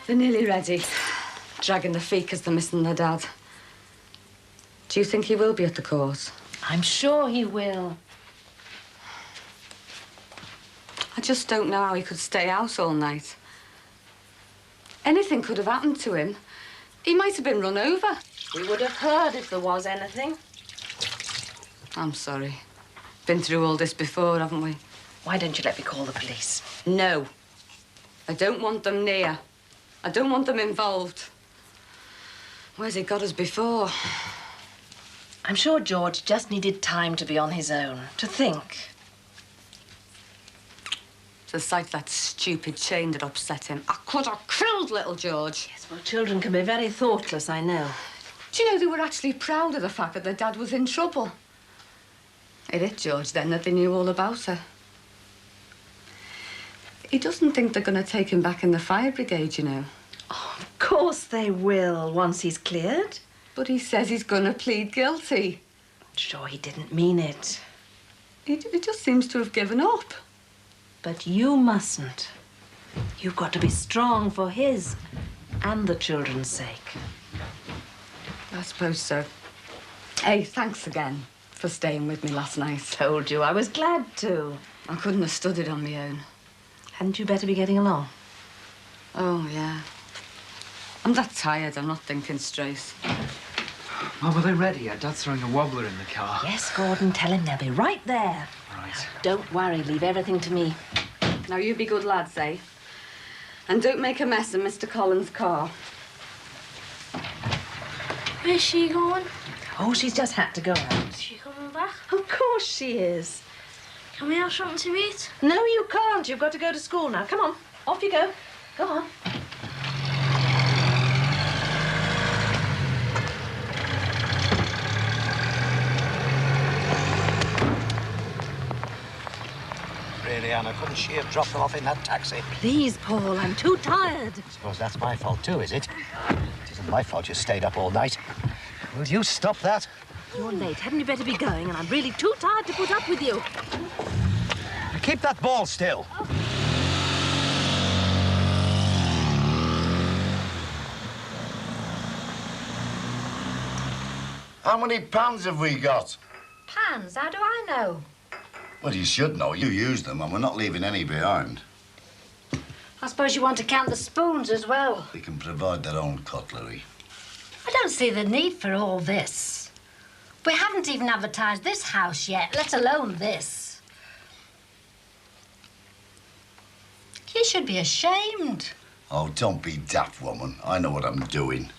They're nearly ready. Dragging the feet because they're missing their dad. Do you think he will be at the court? I'm sure he will. I just don't know how he could stay out all night. Anything could have happened to him. He might have been run over. We would have heard if there was anything. I'm sorry. Been through all this before, haven't we? Why don't you let me call the police? No. I don't want them near. I don't want them involved. Where's he got us before? I'm sure George just needed time to be on his own, to think. It's the sight of that stupid chain that upset him. I could have killed little George. Yes, well, children can be very thoughtless, I know. Do you know they were actually proud of the fact that their dad was in trouble? It hit George then that they knew all about her. He doesn't think they're going to take him back in the fire brigade, you know. Oh, of course they will, once he's cleared. But he says he's going to plead guilty. I'm sure he didn't mean it. He just seems to have given up. But you mustn't. You've got to be strong for his and the children's sake. I suppose so. Hey, thanks again for staying with me last night. Told you I was glad to. I couldn't have stood it on my own. Hadn't you better be getting along? Oh, yeah. I'm that tired, I'm not thinking straight. Mum, are they ready yet? Dad's throwing a wobbler in the car. Yes, Gordon, tell him they'll be right there. Right. Now, don't worry, leave everything to me. Now, you be good lads, eh? And don't make a mess of Mr. Collins' car. Where's she going? Oh, she's just had to go out. Is she coming back? Of course she is. Can we have something to eat? No, you can't. You've got to go to school now. Come on, off you go. Go on. Really, Anna, couldn't she have dropped them off in that taxi? Please, Paul, I'm too tired. I suppose that's my fault too, is it? It isn't my fault you stayed up all night. Will you stop that? You're late. Hadn't you better be going? And I'm really too tired to put up with you. Keep that ball still. How many pans have we got? Pans? How do I know? Well, you should know. You use them, and we're not leaving any behind. I suppose you want to count the spoons as well. They can provide their own cutlery. I don't see the need for all this. We haven't even advertised this house yet, let alone this. You should be ashamed. Oh, don't be daft, woman. I know what I'm doing.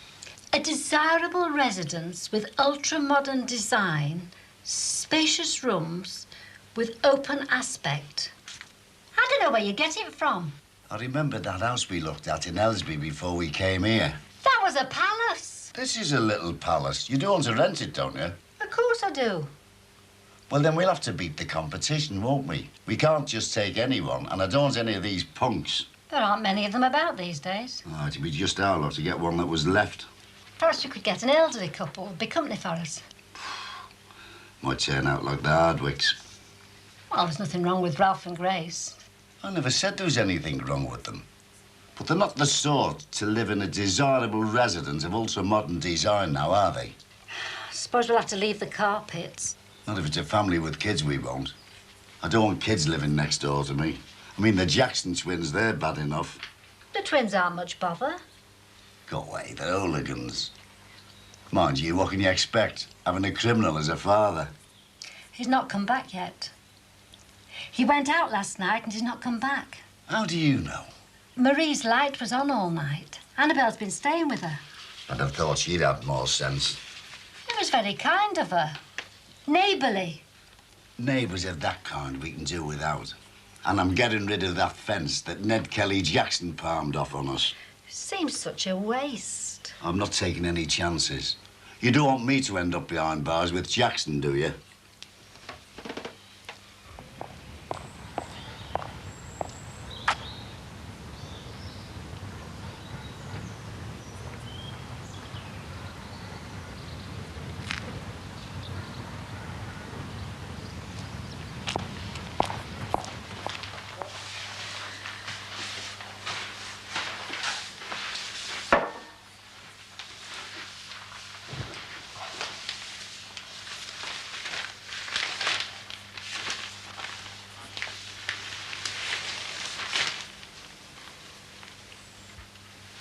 A desirable residence with ultra-modern design, spacious rooms with open aspect. I don't know where you get it from. I remember that house we looked at in Ellesby before we came here. That was a palace. This is a little palace. You do want to rent it, don't you? Of course I do. Well, then we'll have to beat the competition, won't we? We can't just take anyone, and I don't want any of these punks. There aren't many of them about these days. Oh, it'd be just our lot to get one that was left. Perhaps we could get an elderly couple who'd be company for us. Might turn out like the Hardwicks. Well, there's nothing wrong with Ralph and Grace. I never said there was anything wrong with them. But they're not the sort to live in a desirable residence of ultra-modern design now, are they? I suppose we'll have to leave the carpets. Not if it's a family with kids, we won't. I don't want kids living next door to me. I mean, the Jackson twins, they're bad enough. The twins aren't much bother. Go away, they're hooligans. Mind you, what can you expect, having a criminal as a father? He's not come back yet. He went out last night and he's not come back. How do you know? Marie's light was on all night. Annabelle's been staying with her. I'd have thought she'd have more sense. It was very kind of her. Neighbourly. Neighbours of that kind we can do without. And I'm getting rid of that fence that Ned Kelly Jackson palmed off on us. Seems such a waste. I'm not taking any chances. You don't want me to end up behind bars with Jackson, do you?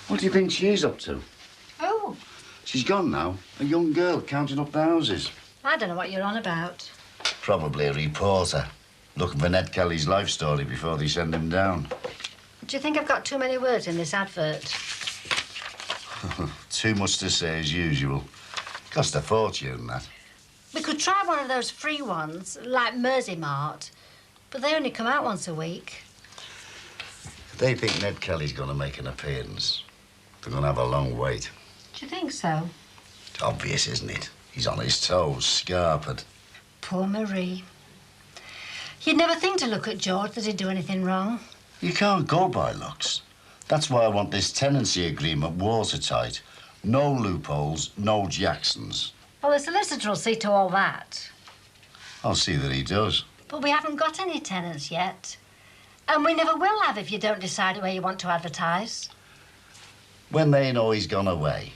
What do you think she's up to? Oh, She's gone now. A young girl counting up the houses. I don't know what you're on about. Probably a reporter. Looking for Ned Kelly's life story before they send him down. Do you think I've got too many words in this advert? Too much to say as usual. Cost a fortune, that. We could try one of those free ones, like Mersey Mart, but they only come out once a week. They think Ned Kelly's going to make an appearance. They're going to have a long wait. Do you think so? It's obvious, isn't it? He's on his toes, scarpered. Poor Marie. You'd never think to look at George that he'd do anything wrong. You can't go by looks. That's why I want this tenancy agreement watertight. No loopholes, no Jacksons. Well, the solicitor will see to all that. I'll see that he does. But we haven't got any tenants yet. And we never will have if you don't decide where you want to advertise. When they know he's gone away,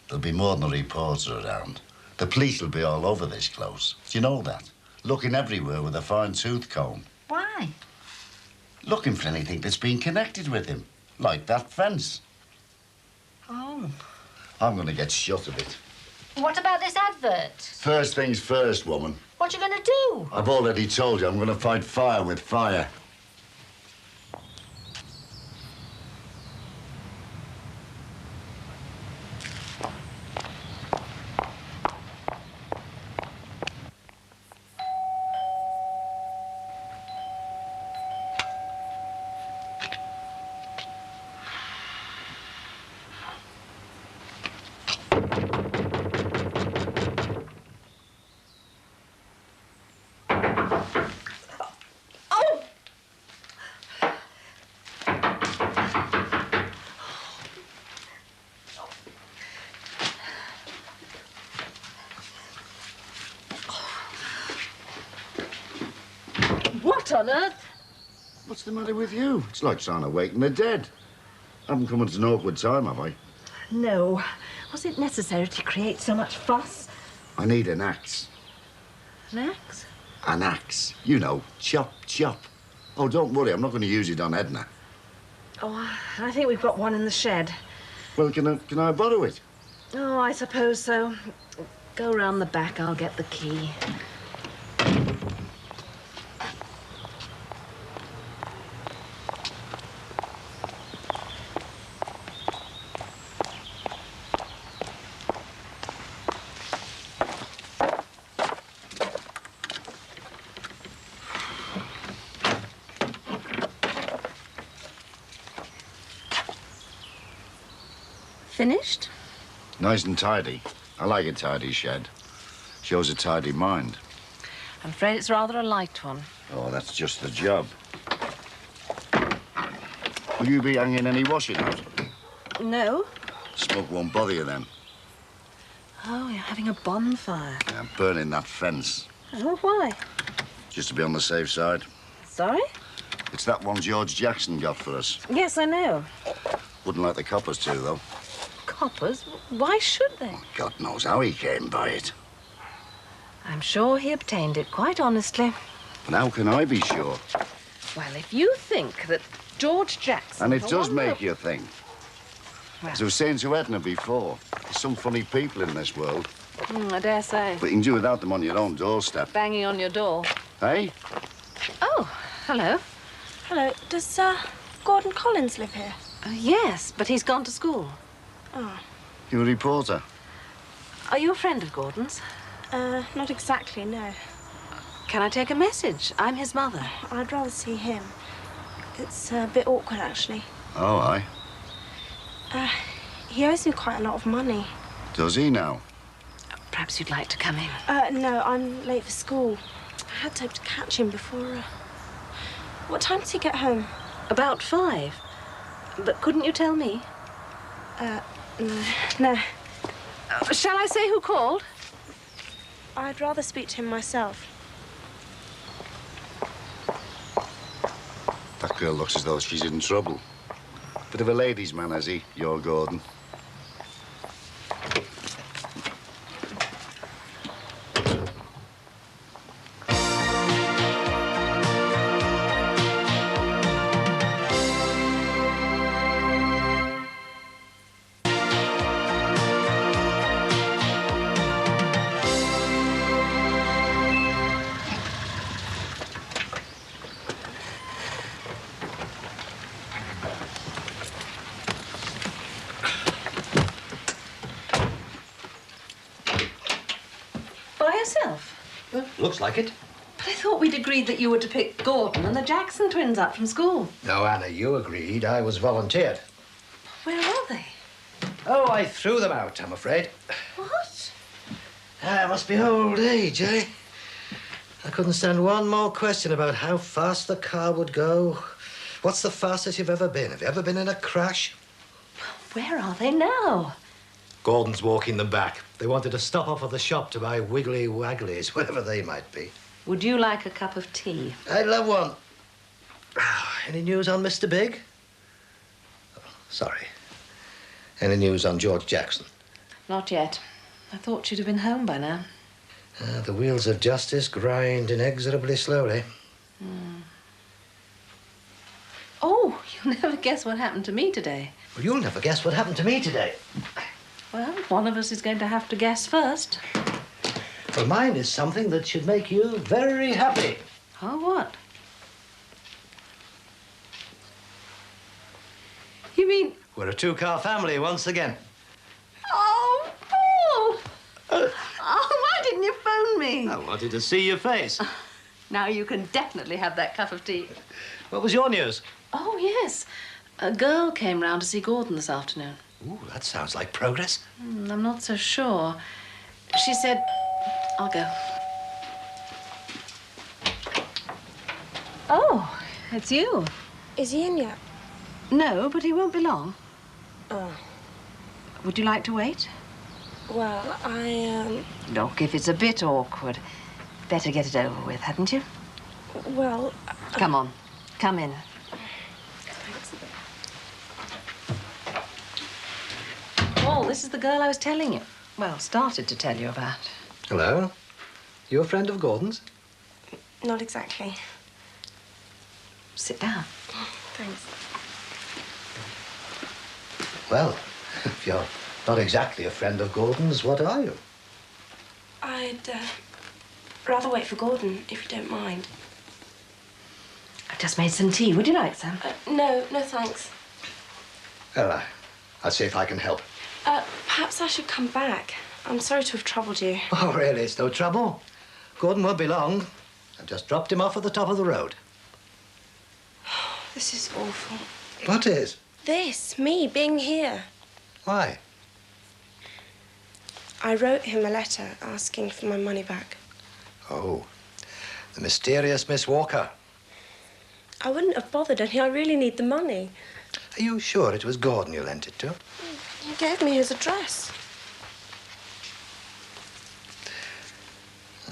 there'll be more than a reporter around. The police will be all over this close. Do you know that? Looking everywhere with a fine-tooth comb. Why? Looking for anything that's been connected with him. Like that fence. Oh. I'm going to get shot of it. What about this advert? First things first, woman. What you going to do? I've already told you I'm going to fight fire with fire. What on earth? What's the matter with you? It's like trying to waken the dead. I haven't come at an awkward time, have I? No. Was it necessary to create so much fuss? I need an axe. An axe? An axe. You know, chop, chop. Oh, don't worry, I'm not going to use it on Edna. Oh, I think we've got one in the shed. Well, can I borrow it? Oh, I suppose so. Go round the back, I'll get the key. Finished? Nice and tidy. I like a tidy shed. Shows a tidy mind. I'm afraid it's rather a light one. Oh, that's just the job. Will you be hanging any washing out? No. Smoke won't bother you then. Oh, you're having a bonfire. Yeah, I'm burning that fence. Oh, why? Just to be on the safe side. Sorry? It's that one George Jackson got for us. Yes, I know. Wouldn't like the coppers to, though. Coppers? Why should they? God knows how he came by it. I'm sure he obtained it, quite honestly. But how can I be sure? Well, if you think that George Jackson... And it for does one make look- you think. Well, As I was saying to Edna before, there's some funny people in this world. I dare say. But you can do without them on your own doorstep. Banging on your door. Hey? Oh, hello. Hello. Does, Gordon Collins live here? Yes, but he's gone to school. Oh. You a reporter? Are you a friend of Gordon's? Not exactly, no. Can I take a message? I'm his mother. I'd rather see him. It's a bit awkward, actually. Oh, aye. He owes me quite a lot of money. Does he now? Perhaps you'd like to come in. No, I'm late for school. I had to hope to catch him before, What time does he get home? About 5. But couldn't you tell me? No. Shall I say who called? I'd rather speak to him myself. That girl looks as though she's in trouble. Bit of a ladies' man, has he, your Gordon? Looks like it. But I thought we'd agreed that you were to pick Gordon and the Jackson twins up from school. No, Anna, you agreed. I was volunteered. Where are they? Oh, I threw them out, I'm afraid. What? Must be old age, eh? I couldn't stand one more question about how fast the car would go. What's the fastest you've ever been? Have you ever been in a crash? Where are they now? Gordon's walking them back. They wanted to stop off at the shop to buy wiggly wagglies, whatever they might be. Would you like a cup of tea? I'd love one. Any news on Mr. Big? Oh, sorry. Any news on George Jackson? Not yet. I thought you'd have been home by now. The wheels of justice grind inexorably slowly. Oh, you'll never guess what happened to me today. Well, you'll never guess what happened to me today. Well, one of us is going to have to guess first. Well, mine is something that should make you very happy. Oh, what? You mean... We're a two-car family once again. Oh, Paul! Oh, why didn't you phone me? I wanted to see your face. Now you can definitely have that cup of tea. What was your news? Oh, yes. A girl came round to see Gordon this afternoon. Ooh, that sounds like progress. I'm not so sure. She said... I'll go. Oh, it's you. Is he in yet? No, but he won't be long. Oh. Would you like to wait? Well, Look, if it's a bit awkward, better get it over with, hadn't you? Well... Come on. Come in. Paul, this is the girl I was telling you. Well, started to tell you about. Hello. You a friend of Gordon's? Not exactly. Sit down. Thanks. Well, if you're not exactly a friend of Gordon's, what are you? I'd rather wait for Gordon, if you don't mind. I've just made some tea. Would you like some? No, thanks. Well, I'll see if I can help. Perhaps I should come back. I'm sorry to have troubled you. Oh, really? It's no trouble. Gordon won't be long. I've just dropped him off at the top of the road. This is awful. What is? This, me, being here. Why? I wrote him a letter asking for my money back. Oh, the mysterious Miss Walker. I wouldn't have bothered, only I really need the money. Are you sure it was Gordon you lent it to? He gave me his address.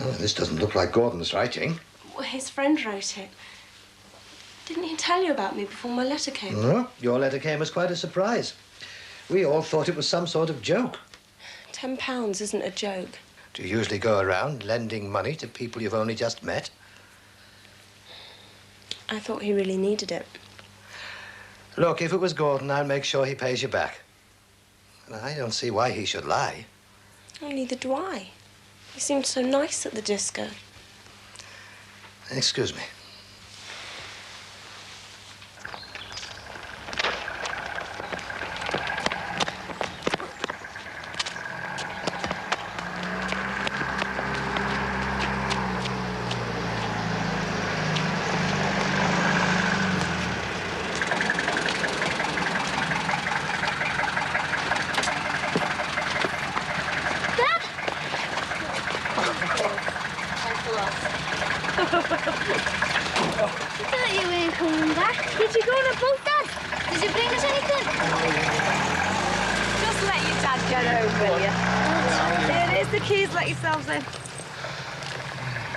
Oh, this doesn't look like Gordon's writing. Well, his friend wrote it. Didn't he tell you about me before my letter came? No, your letter came as quite a surprise. We all thought it was some sort of joke. £10 isn't a joke. Do you usually go around lending money to people you've only just met? I thought he really needed it. Look, if it was Gordon, I'll make sure he pays you back. And I don't see why he should lie. Oh, neither do I. He seemed so nice at the disco. Excuse me.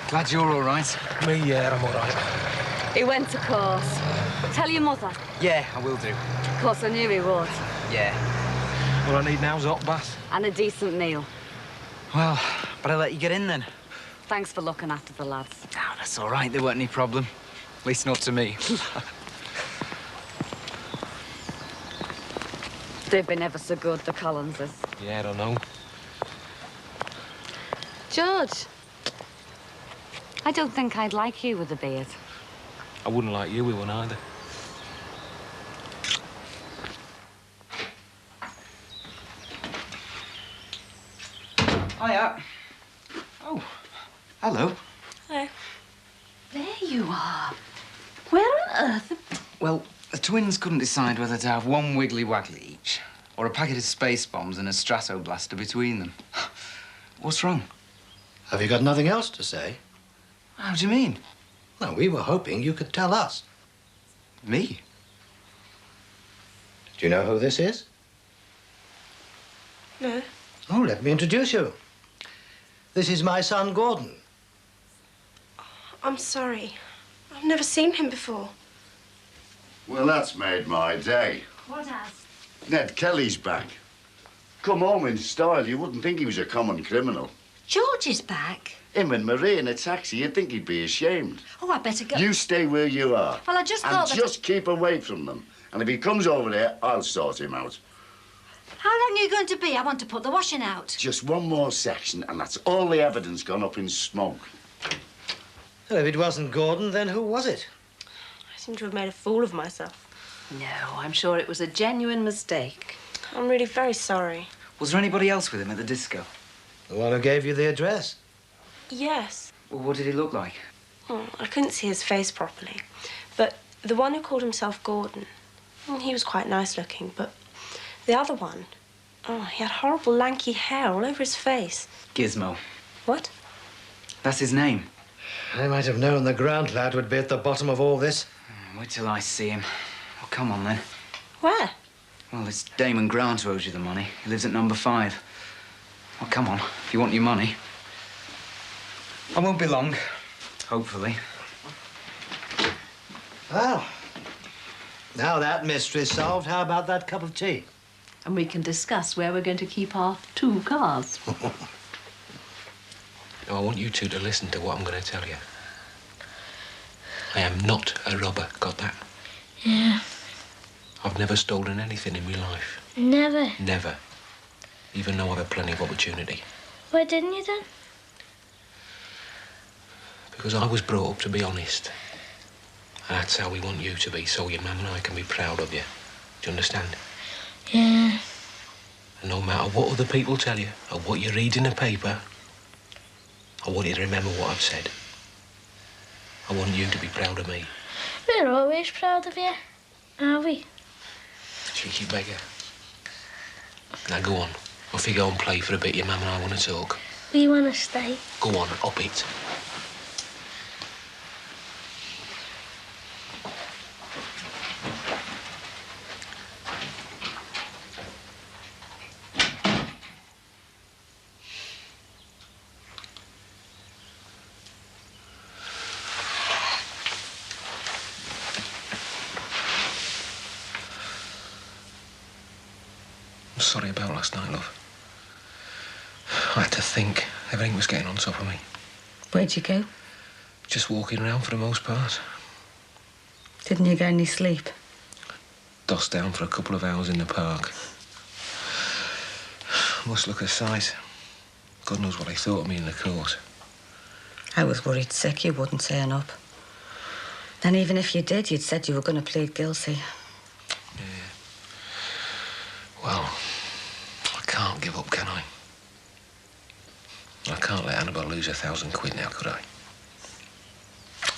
Glad you're all right. Me, yeah, I'm all right. He went to course. Tell your mother. Yeah, I will do. Of course, I knew he would. Yeah. All I need now is a hot bath. And a decent meal. Well, better let you get in then. Thanks for looking after the lads. Oh, that's all right. There weren't any problem. At least not to me. They've been ever so good, the Collinses. Yeah, I don't know. George, I don't think I'd like you with a beard. I wouldn't like you with one either. Hiya. Oh, hello. you are. Where on earth? Well, the twins couldn't decide whether to have one wiggly waggly each or a packet of space bombs and a stratoblaster between them. What's wrong? Have you got nothing else to say? How do you mean? No, we were hoping you could tell us. Me? Do you know who this is? No. Oh, let me introduce you. This is my son, Gordon. I'm sorry. I've never seen him before. Well, that's made my day. What has? Ned Kelly's back. Come home in style. You wouldn't think he was a common criminal. George is back. Him and Marie in a taxi, you'd think he'd be ashamed. Oh, I better go. You stay where you are. Well, I just and thought that... just keep away from them. And if he comes over there, I'll sort him out. How long are you going to be? I want to put the washing out. Just one more section, and that's all the evidence gone up in smoke. Well, if it wasn't Gordon, then who was it? I seem to have made a fool of myself. No, I'm sure it was a genuine mistake. I'm really very sorry. Was there anybody else with him at the disco? The one who gave you the address. Yes. Well, what did he look like? Oh, I couldn't see his face properly. But the one who called himself Gordon, he was quite nice looking, but the other one, oh, he had horrible lanky hair all over his face. Gizmo. What? That's his name. I might have known the ground lad would be at the bottom of all this. Wait till I see him. Well, come on, then. Where? Well, it's Damon Grant who owes you the money. He lives at number 5. Well, come on, if you want your money. I won't be long, hopefully. Well, now that mystery's solved, how about that cup of tea? And we can discuss where we're going to keep our 2 cars. Now, I want you two to listen to what I'm going to tell you. I am not a robber, got that? Yeah. I've never stolen anything in my life. Never. Never. Even though I've had plenty of opportunity. Why didn't you then? Because I was brought up to be honest. And that's how we want you to be, so your mum and I can be proud of you. Do you understand? Yeah. And no matter what other people tell you, or what you read in the paper, I want you to remember what I've said. I want you to be proud of me. We're always proud of you, are we? Cheeky beggar. Now go on. Off you go and play for a bit. Your mum and I want to talk. We want to stay. Go on, up it. I'm sorry about last night, love. I had to think. Everything was getting on top of me. Where'd you go? Just walking around for the most part. Didn't you get any sleep? Dossed down for a couple of hours in the park. Must look a sight. God knows what they thought of me in the court. I was worried sick you wouldn't turn up. And even if you did, you'd said you were going to plead guilty. Yeah. Well, I can't give up, can I? I can't let Annabelle lose £1,000 now, could I?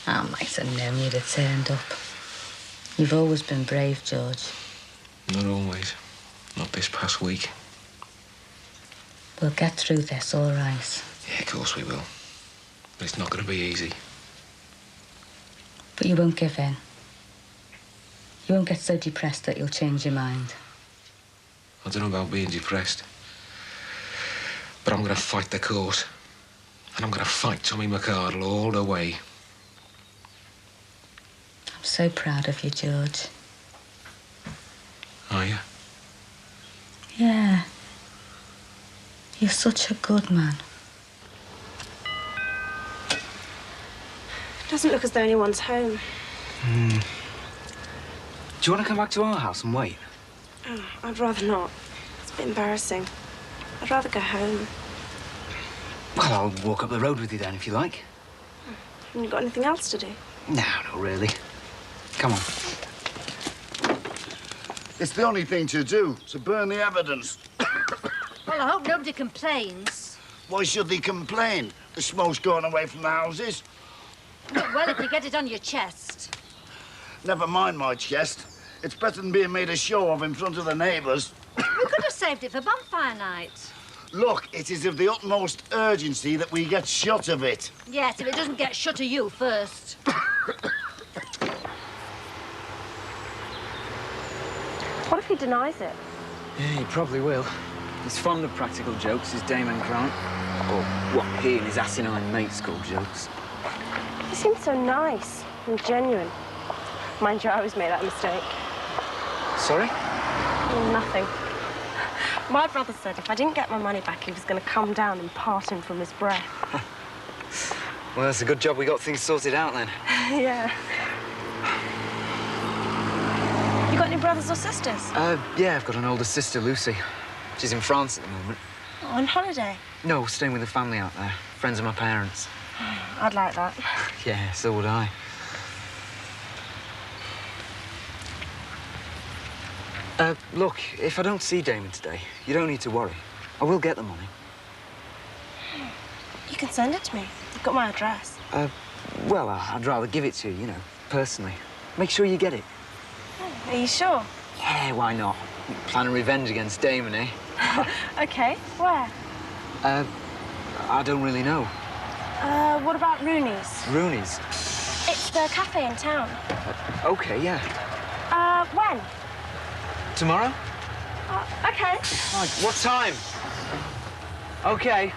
I might have known you'd have turned up. You've always been brave, George. Not always. Not this past week. We'll get through this, all right. Yeah, of course we will. But it's not going to be easy. But you won't give in. You won't get so depressed that you'll change your mind. I don't know about being depressed. But I'm going to fight the court. And I'm going to fight Tommy McArdle all the way. I'm so proud of you, George. Are you? Yeah. You're such a good man. It doesn't look as though anyone's home. Do you want to come back to our house and wait? Oh, I'd rather not. It's a bit embarrassing. I'd rather go home. Well, I'll walk up the road with you then, if you like. Haven't you got anything else to do? No, not really. Come on. It's the only thing to do, to burn the evidence. Well, I hope nobody complains. Why should they complain? The smoke's going away from the houses. it well if you get it on your chest. Never mind my chest. It's better than being made a show of in front of the neighbours. We could have saved it for bonfire night. Look, it is of the utmost urgency that we get shut of it. Yes, if it doesn't get shut of you first. What if he denies it? Yeah, he probably will. He's fond of practical jokes, is Damon Grant. Or what he and his asinine mates call jokes. He seems so nice and genuine. Mind you, I always made that mistake. Sorry? Nothing. My brother said if I didn't get my money back, he was going to come down and part him from his breath. Well, it's a good job we got things sorted out then. Yeah. You got any brothers or sisters? Yeah, I've got an older sister, Lucy. She's in France at the moment. On holiday? No, staying with the family out there. Friends of my parents. I'd like that. Yeah, so would I. Look, if I don't see Damon today, you don't need to worry. I will get the money. You can send it to me. You've got my address. Well, I'd rather give it to you, you know, personally. Make sure you get it. Are you sure? Yeah, why not? Plan a revenge against Damon, eh? OK. Where? I don't really know. What about Rooney's? Rooney's? It's the cafe in town. OK, yeah. When? Tomorrow? OK. Right, what time? OK.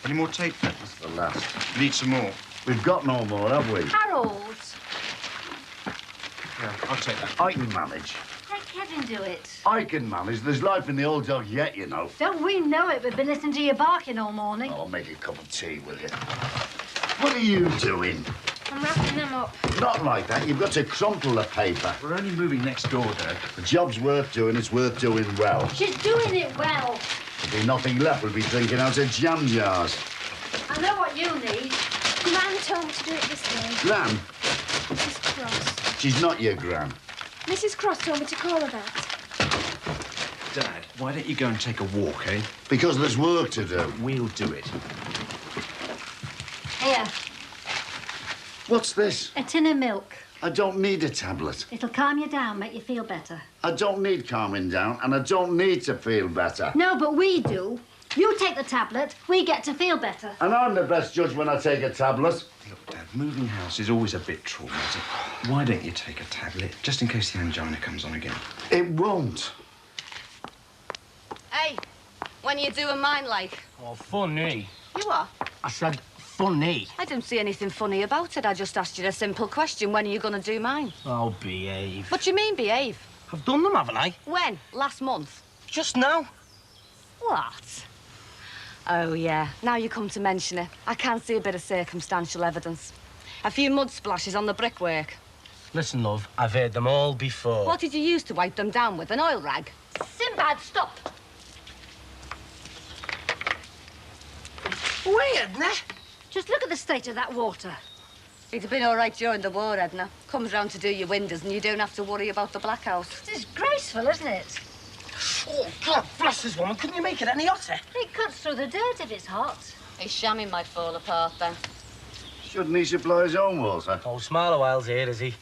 Any more tape? That's the last. You need some more? We've got no more, have we? Harold, Yeah, I'll take that. I can manage. let Kevin do it. I can manage. There's life in the old dog yet, you know. Don't we know it? We've been listening to you barking all morning. Oh, I'll make a cup of tea, will you? What are you doing? I'm wrapping them up. Not like that. You've got to crumple the paper. We're only moving next door, Dad. The job's worth doing. It's worth doing well. She's doing it well. There'll be nothing left. We'll be drinking out of jam jars. I know what you need. Gran told me to do it this way. Gran? Mrs. Cross. She's not your gran. Mrs. Cross told me to call her that. Dad, why don't you go and take a walk, eh? Because there's work to do. We'll do it. Here, What's this? a tin of milk. I don't need a tablet. It'll calm you down, make you feel better. I don't need calming down, and I don't need to feel better. No, but we do. You take the tablet, we get to feel better. And I'm the best judge when I take a tablet. Look, Dad, moving house is always a bit traumatic. Why don't you take a tablet, just in case the angina comes on again? It won't. Hey, when you doing mine like? Oh, funny. You are? I said funny. I didn't see anything funny about it. I just asked you a simple question. When are you going to do mine? Oh, behave. What do you mean, behave? I've done them, haven't I? When? Last month? Just now. What? Oh, yeah. Now you come to mention it. I can see a bit of circumstantial evidence. A few mud splashes on the brickwork. Listen, love, I've heard them all before. What did you use to wipe them down with? An oil rag? Sinbad, stop. Wait, Edna. Just look at the state of that water. It'd have been all right during the war, Edna. Comes round to do your windows and you don't have to worry about the blackouts. It's disgraceful, isn't it? Oh, God bless this woman. Couldn't you make it any hotter? It cuts through the dirt if it's hot. His chamois might fall apart then. Shouldn't he supply his own water? Oh, Smarter Wile's here, is he?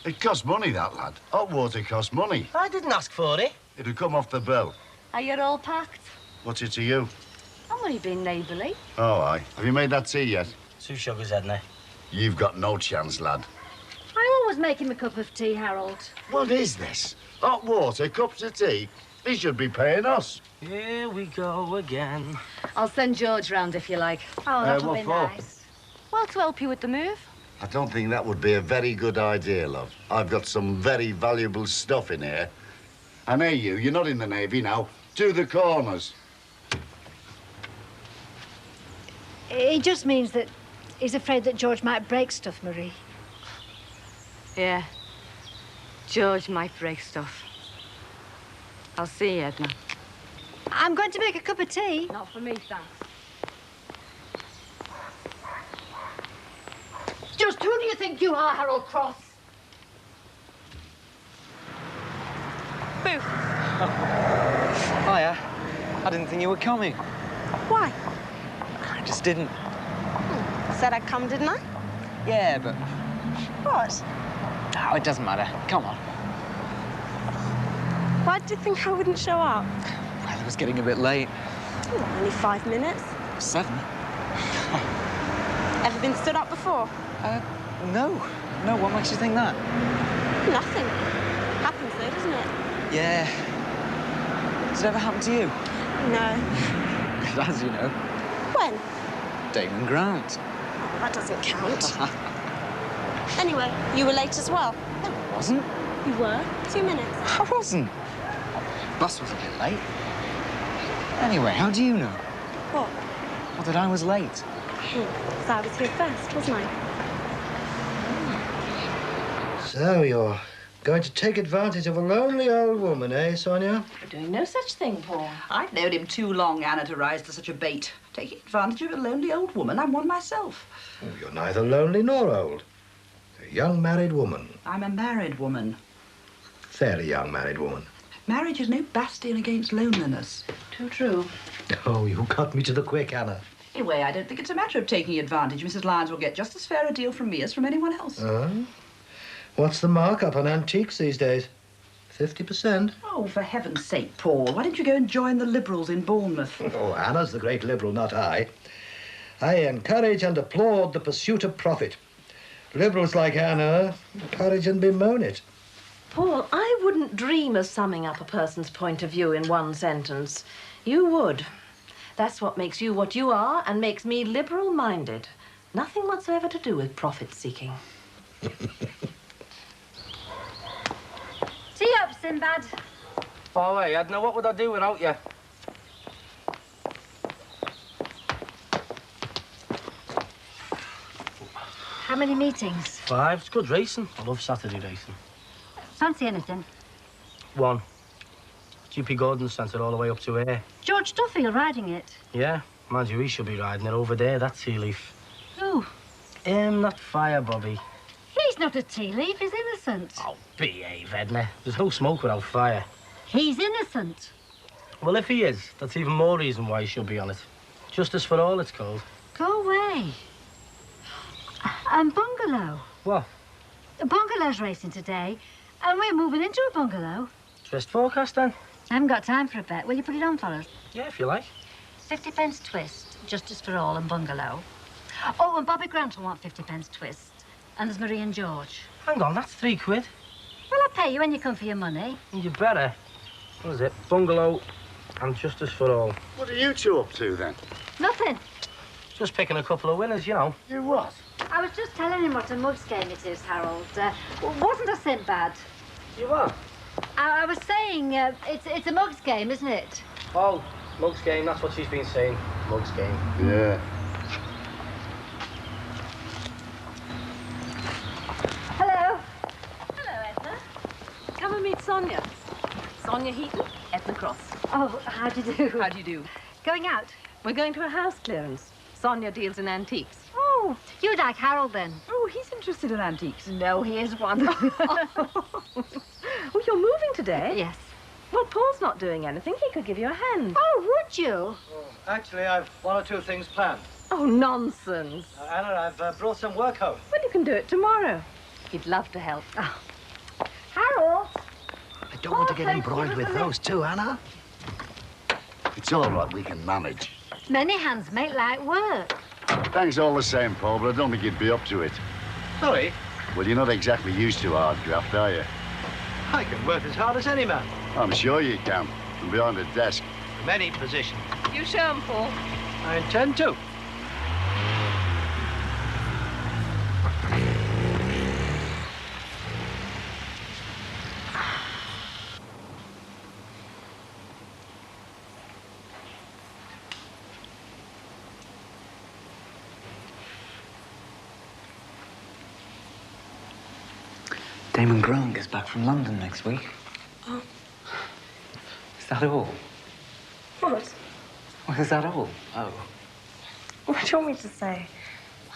It costs money, that lad. Hot water costs money. I didn't ask for it. It'll come off the bill. Are you all packed? What's it to you? I'm only being neighbourly. Oh, aye. Have you made that tea yet? 2 sugars, Edna. You've got no chance, lad. I always make him a cup of tea, Harold. What is this? Hot water, cups of tea? He should be paying us. Here we go again. I'll send George round if you like. Oh, that'll what be for? nice. Well, to help you with the move. I don't think that would be a very good idea, love. I've got some very valuable stuff in here. And hey, you're not in the Navy now. To the corners. It just means that he's afraid that George might break stuff, Marie. Yeah. George might break stuff. I'll see you, Edna. I'm going to make a cup of tea. Not for me, thanks. Just who do you think you are, Harold Cross? Boo! Hiya. I didn't think you were coming. Why? I just didn't. Said I'd come, didn't I? Yeah, but... What? Oh, it doesn't matter. Come on. Why did you think I wouldn't show up? Well, it was getting a bit late. Oh, only 5 minutes. 7? Ever been stood up before? No. No, what makes you think that? Nothing. Happens though, doesn't it? Yeah. Has it ever happened to you? No. It has, you know. When? Damon Grant. Oh, that doesn't count. Anyway, you were late as well. No, I wasn't. You were. 2 minutes. I wasn't. Bus was a bit late. Anyway, how do you know? What? Well, that I was late. So I was here first, wasn't I? So you're going to take advantage of a lonely old woman, eh, Sonia? You're doing no such thing, Paul. I've known him too long, Anna, to rise to such a bait. Taking advantage of a lonely old woman. I'm one myself. Oh, you're neither lonely nor old. A young married woman. I'm a married woman. Fairly young married woman. Marriage is no bastion against loneliness. Too true. Oh, you got me to the quick, Anna. Anyway, I don't think it's a matter of taking advantage. Mrs. Lyons will get just as fair a deal from me as from anyone else. What's the markup on antiques these days? 50%? Oh, for heaven's sake, Paul, why don't you go and join the Liberals in Bournemouth? Oh, Anna's the great Liberal, not I. I encourage and applaud the pursuit of profit. Liberals like Anna encourage and bemoan it. Paul, I wouldn't dream of summing up a person's point of view in one sentence. You would. That's what makes you what you are and makes me liberal-minded. Nothing whatsoever to do with profit-seeking. Tea up, Sinbad. Oh, hey, Edna, what would I do without you? How many meetings? 5. It's good racing. I love Saturday racing. Fancy anything? 1. GP Gordon sent it all the way up to here. George Duffield riding it. Yeah, mind you, he should be riding it over there, that tea leaf. Who? Not Fire Bobby. He's not a tea leaf, he's innocent. Oh, behave, Edna. There's no smoke without fire. He's innocent. Well, if he is, that's even more reason why he should be on it. Justice for all, it's called. Go away. And bungalow. What? A bungalow's racing today, and we're moving into a bungalow. Twist forecast, then? I haven't got time for a bet. Will you put it on for us? Yeah, if you like. 50p twist, justice for all and bungalow. Oh, and Bobby Grant will want 50p twist. And there's Marie and George. Hang on, that's 3 quid. Well, I'll pay you when you come for your money. You better. What is it? Bungalow and justice for all. What are you two up to, then? Nothing. Just picking a couple of winners, you know. You what? I was just telling him what a mugs game it is, Harold. Wasn't a Sinbad. You what? I was saying, it's a mugs game, isn't it? Oh, mugs game, that's what she's been saying. Mugs game. Yeah. Hello. Hello, Edna. Come and meet Sonia. Sonia Heaton, Edna Cross. Oh, how do you do? How do you do? Going out? We're going to a house clearance. Sonia deals in antiques. Oh, you'd like Harold then? Oh, he's interested in antiques. No, he is one. Oh, you're moving today? Yes. Well, Paul's not doing anything. He could give you a hand. Oh, would you? Actually, I've one or two things planned. Oh, nonsense. Anna, I've brought some work home. Well, you can do it tomorrow. He'd love to help. Oh. Harold? I don't want to get embroiled with those two, Anna. It's all right, we can manage. Many hands make light work. Thanks all the same, Paul, but I don't think you'd be up to it. Sorry? Well, you're not exactly used to hard graft, are you? I can work as hard as any man. I'm sure you can, from behind a desk. From any position. You show him, Paul. I intend to. Damon Grant gets back from London next week. Oh. Is that all? What? Well, is that all? Oh. What do you want me to say?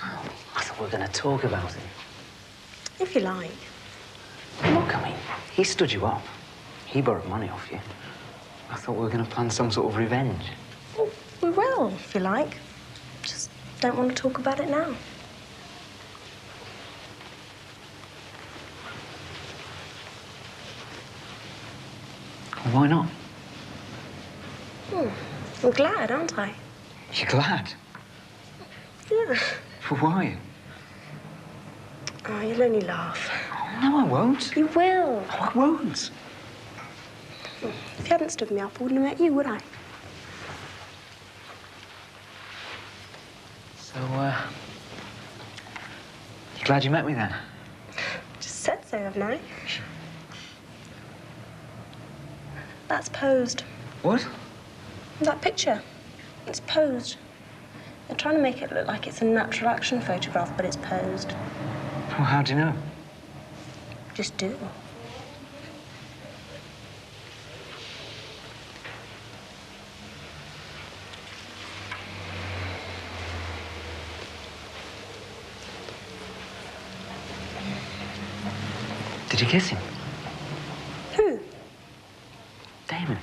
Wow. I thought we were going to talk about it. If you like. Look, I mean, he stood you up. He borrowed money off you. I thought we were going to plan some sort of revenge. Well, we will, if you like. Just don't want to talk about it now. Why not? I'm glad, aren't I? You're glad? Yeah. Why? Oh, you'll only laugh. No, I won't. You will. No, I won't. If you hadn't stood me up, I wouldn't have met you, would I? So, you glad you met me then? Just said so, haven't I? That's posed. What? That picture. It's posed. They're trying to make it look like it's a natural action photograph, but it's posed. Well, how do you know? Just do. Did you kiss him? Who? Damon.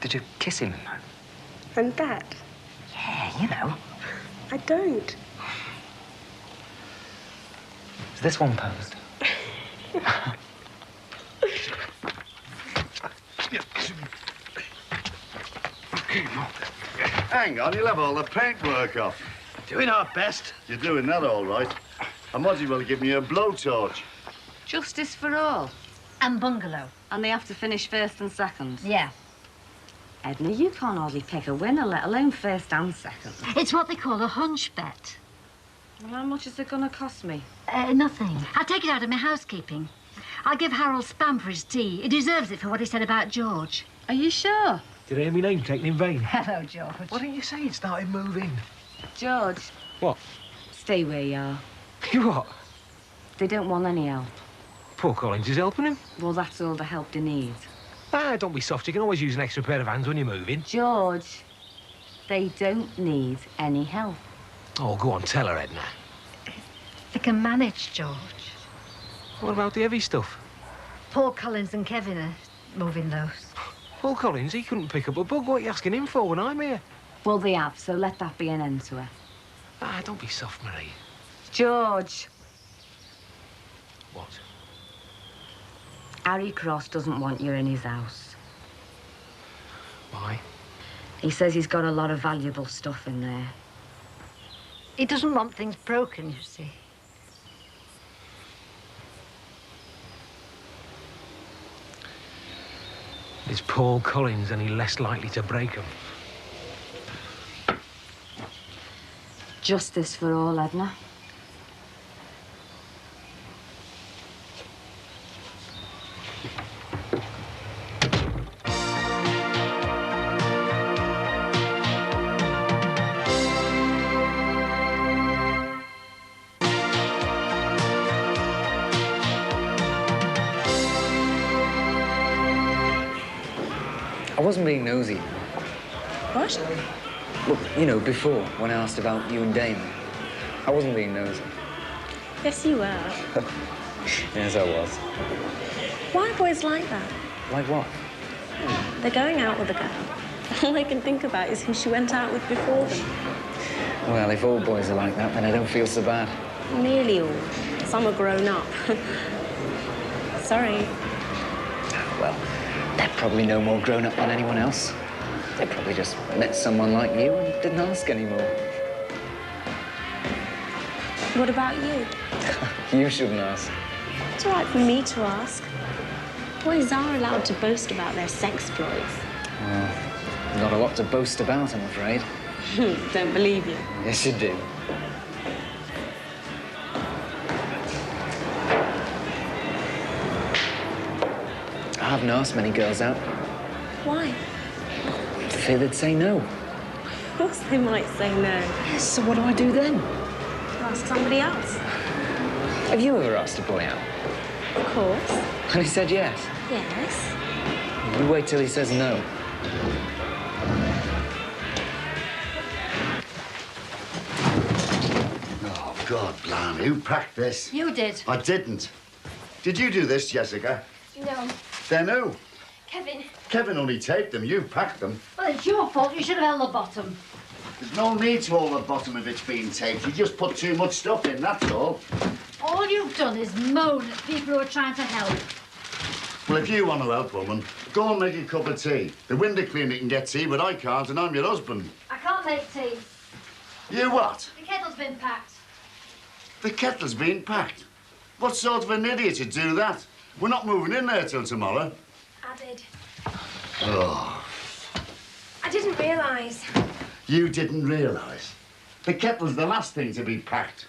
Did you kiss him? And that? Yeah, you know. I don't. Is this one posed? Hang on, you'll have all the paintwork off. Doing our best. You're doing that all right. I might as well give me a blowtorch. Justice for all. And bungalow. And they have to finish first and second. Yeah. Edna, you can't hardly pick a winner, let alone first and second. It's what they call a hunch bet. Well, how much is it going to cost me? Nothing. I'll take it out of my housekeeping. I'll give Harold spam for his tea. He deserves it for what he said about George. Are you sure? Did I hear my name taken in vain? Hello, George. Why didn't you say it started moving? George. What? Stay where you are. You what? They don't want any help. Poor Collins is helping him. Well, that's all the help they need. Ah, don't be soft. You can always use an extra pair of hands when you're moving. George, they don't need any help. Oh, go on, tell her, Edna. They can manage, George. What about the heavy stuff? Paul Collins and Kevin are moving those. Paul Collins, he couldn't pick up a bug. What are you asking him for when I'm here? Well, they have, so let that be an end to it. Ah, don't be soft, Marie. George, What? Harry Cross doesn't want you in his house. Why? He says he's got a lot of valuable stuff in there. He doesn't want things broken, you see. It's Paul Collins, any less likely to break them? Justice for all, Edna. I wasn't being nosy. What? Well, you know, before, when I asked about you and Damon. I wasn't being nosy. Yes, you were. Yes, I was. Why are boys like that? Like what? They're going out with a girl. All they can think about is who she went out with before them. Well, if all boys are like that, then I don't feel so bad. Nearly all. Some are grown up. Sorry. Well, they're probably no more grown up than anyone else. They probably just met someone like you and didn't ask anymore. What about you? You shouldn't ask. It's all right for me to ask. Boys are allowed to boast about their sex exploits. Well, not a lot to boast about, I'm afraid. Don't believe you. Yes, you do. I haven't asked many girls out. Why? For fear they'd say no. Of course they might say no. Yes, so what do I do then? Ask somebody else. Have you ever asked a boy out? Of course. And he said yes? Yes. You wait till he says no. Oh, God, blimey, who packed this? You did. I didn't. Did you do this, Jessica? No. Then who? Kevin. Kevin only taped them. You packed them. Well, it's your fault. You should have held the bottom. There's no need to hold the bottom if it's been taped. You just put too much stuff in, that's all. All you've done is moan at people who are trying to help. Well, if you want to help, woman, go and make a cup of tea. The window cleaner can get tea, but I can't, and I'm your husband. I can't make tea. You what? The kettle's been packed. The kettle's been packed. What sort of an idiot would do that? We're not moving in there till tomorrow. I did. Oh, I didn't realise. you didn't realise. The kettle's the last thing to be packed.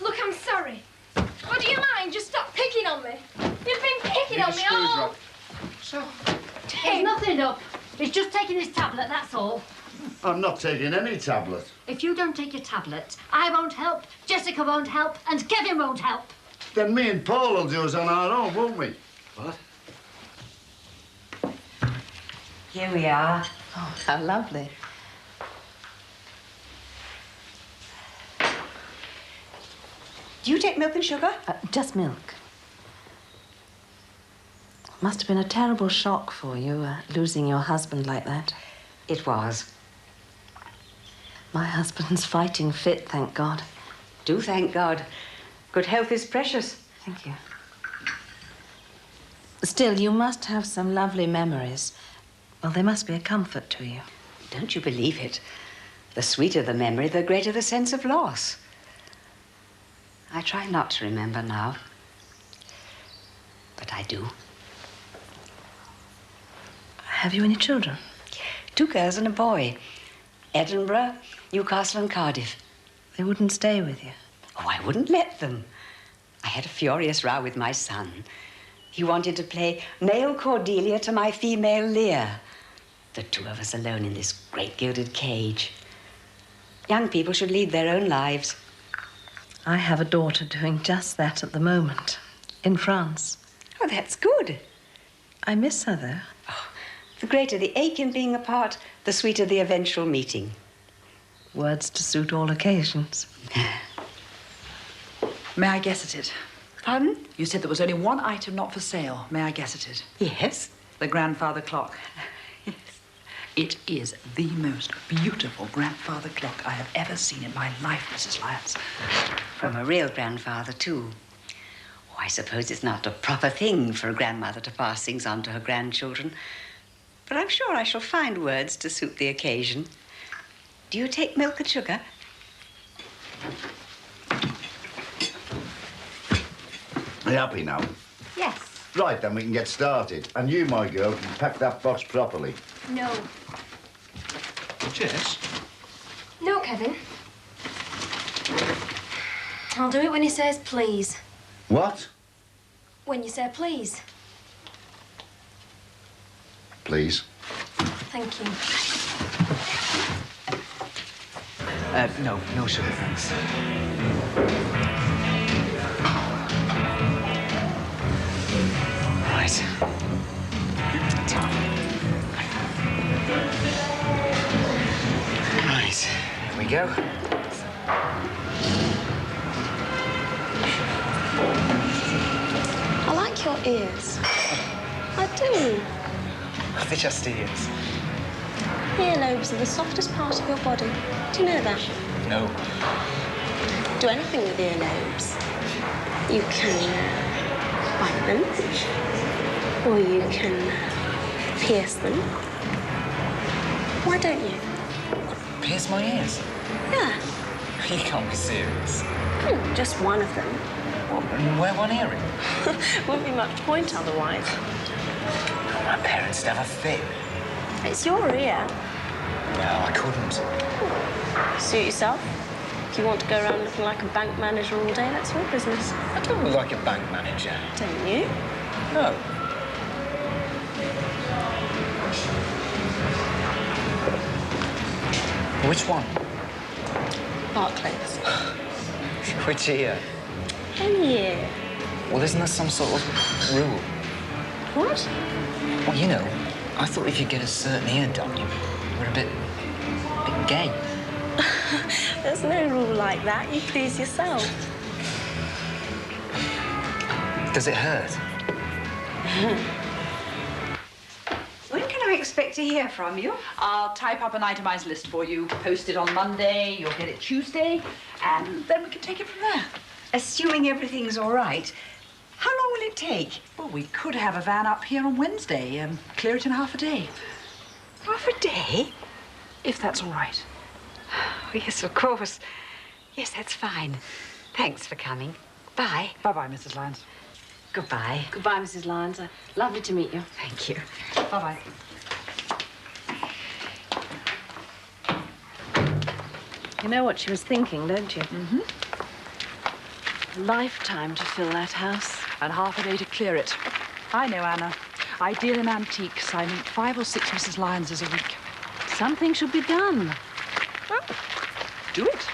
Look, I'm sorry. Oh, do you mind? Just stop picking on me. You've been picking on me all... So, there's nothing up. He's just taking his tablet, that's all. I'm not taking any tablet. If you don't take your tablet, I won't help, Jessica won't help, and Kevin won't help. Then me and Paul will do us on our own, won't we? What? Here we are. Oh, how lovely. Do you take milk and sugar? Just milk. Must have been a terrible shock for you, losing your husband like that. It was. My husband's fighting fit, thank God. Do thank God. Good health is precious. Thank you. Still, you must have some lovely memories. Well, they must be a comfort to you. Don't you believe it? The sweeter the memory, the greater the sense of loss. I try not to remember now. But I do. Have you any children? 2 girls and a boy. Edinburgh, Newcastle and Cardiff. They wouldn't stay with you? Oh, I wouldn't let them. I had a furious row with my son. He wanted to play male Cordelia to my female Lear. The 2 of us alone in this great gilded cage. Young people should lead their own lives. I have a daughter doing just that at the moment, in France. Oh, that's good. I miss her, though. Oh, the greater the ache in being apart, the sweeter the eventual meeting. Words to suit all occasions. May I guess at it? Pardon? You said there was only one item not for sale. May I guess at it? Yes. The grandfather clock. Yes. It is the most beautiful grandfather clock I have ever seen in my life, Mrs. Lyons. From a real grandfather, too. Oh, I suppose it's not a proper thing for a grandmother to pass things on to her grandchildren. But I'm sure I shall find words to suit the occasion. Do you take milk and sugar? Are you happy now? Yes. Right, then we can get started. And you, my girl, can pack that box properly. No. Jess? No, Kevin. I'll do it when he says please. What? When you say please. Please. Thank you. No sugar, thanks. Right. Right, here we go. I like your ears. I do. They're just ears. Earlobes are the softest part of your body. Do you know that? No. Do anything with earlobes. You can bite them, or you can pierce them. Why don't you? Pierce my ears? Yeah. You can't be serious. Just one of them. What, and wear one earring? Wouldn't be much point otherwise. My parents would have a fit. It's your ear. No, I couldn't. Suit yourself. If you want to go around looking like a bank manager all day, that's your business. I don't look like a bank manager. Don't you? No. Which one? Barclays. Which ear? Any ear. Well, isn't there some sort of rule? What? Well, you know, I thought if you get a certain ear done, you were a bit gay. There's no rule like that. You please yourself. Does it hurt? When can I expect to hear from you? I'll type up an itemized list for you, post it on Monday, you'll get it Tuesday, and then we can take it from there. Assuming everything's all right, how long will it take? Well, we could have a van up here on Wednesday, clear it in half a day. Half a day? If that's all right. Oh, yes, of course. Yes, that's fine. Thanks for coming. Bye. Bye-bye, Mrs. Lyons. Goodbye. Goodbye, Mrs. Lyons. Lovely to meet you. Thank you. Bye-bye. You know what she was thinking, don't you? Mm-hmm. A lifetime to fill that house. And half a day to clear it. I know, Anna. I deal in antiques. I meet 5 or 6 Mrs. Lyonses a week. Something should be done. Well, do it.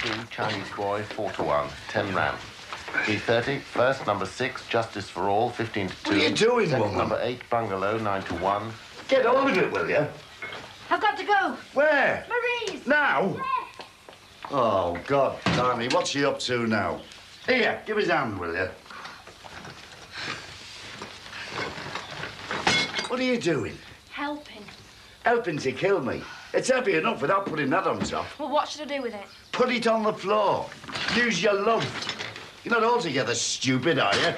2 Chinese boy, 4 to 1, 10 rand. 3:30, first number 6, Justice for All, 15 to 2. What are you doing, second, woman? number 8, Bungalow, 9 to 1. Get on with it, will you? I've got to go. Where? Marie's. Now? Yeah. Oh, God, Danny, what's she up to now? Here, give his hand, will you? What are you doing? Helping. Helping to kill me. It's heavy enough without putting that on top. Well, what should I do with it? Put it on the floor. Use your love. You're not altogether stupid, are you?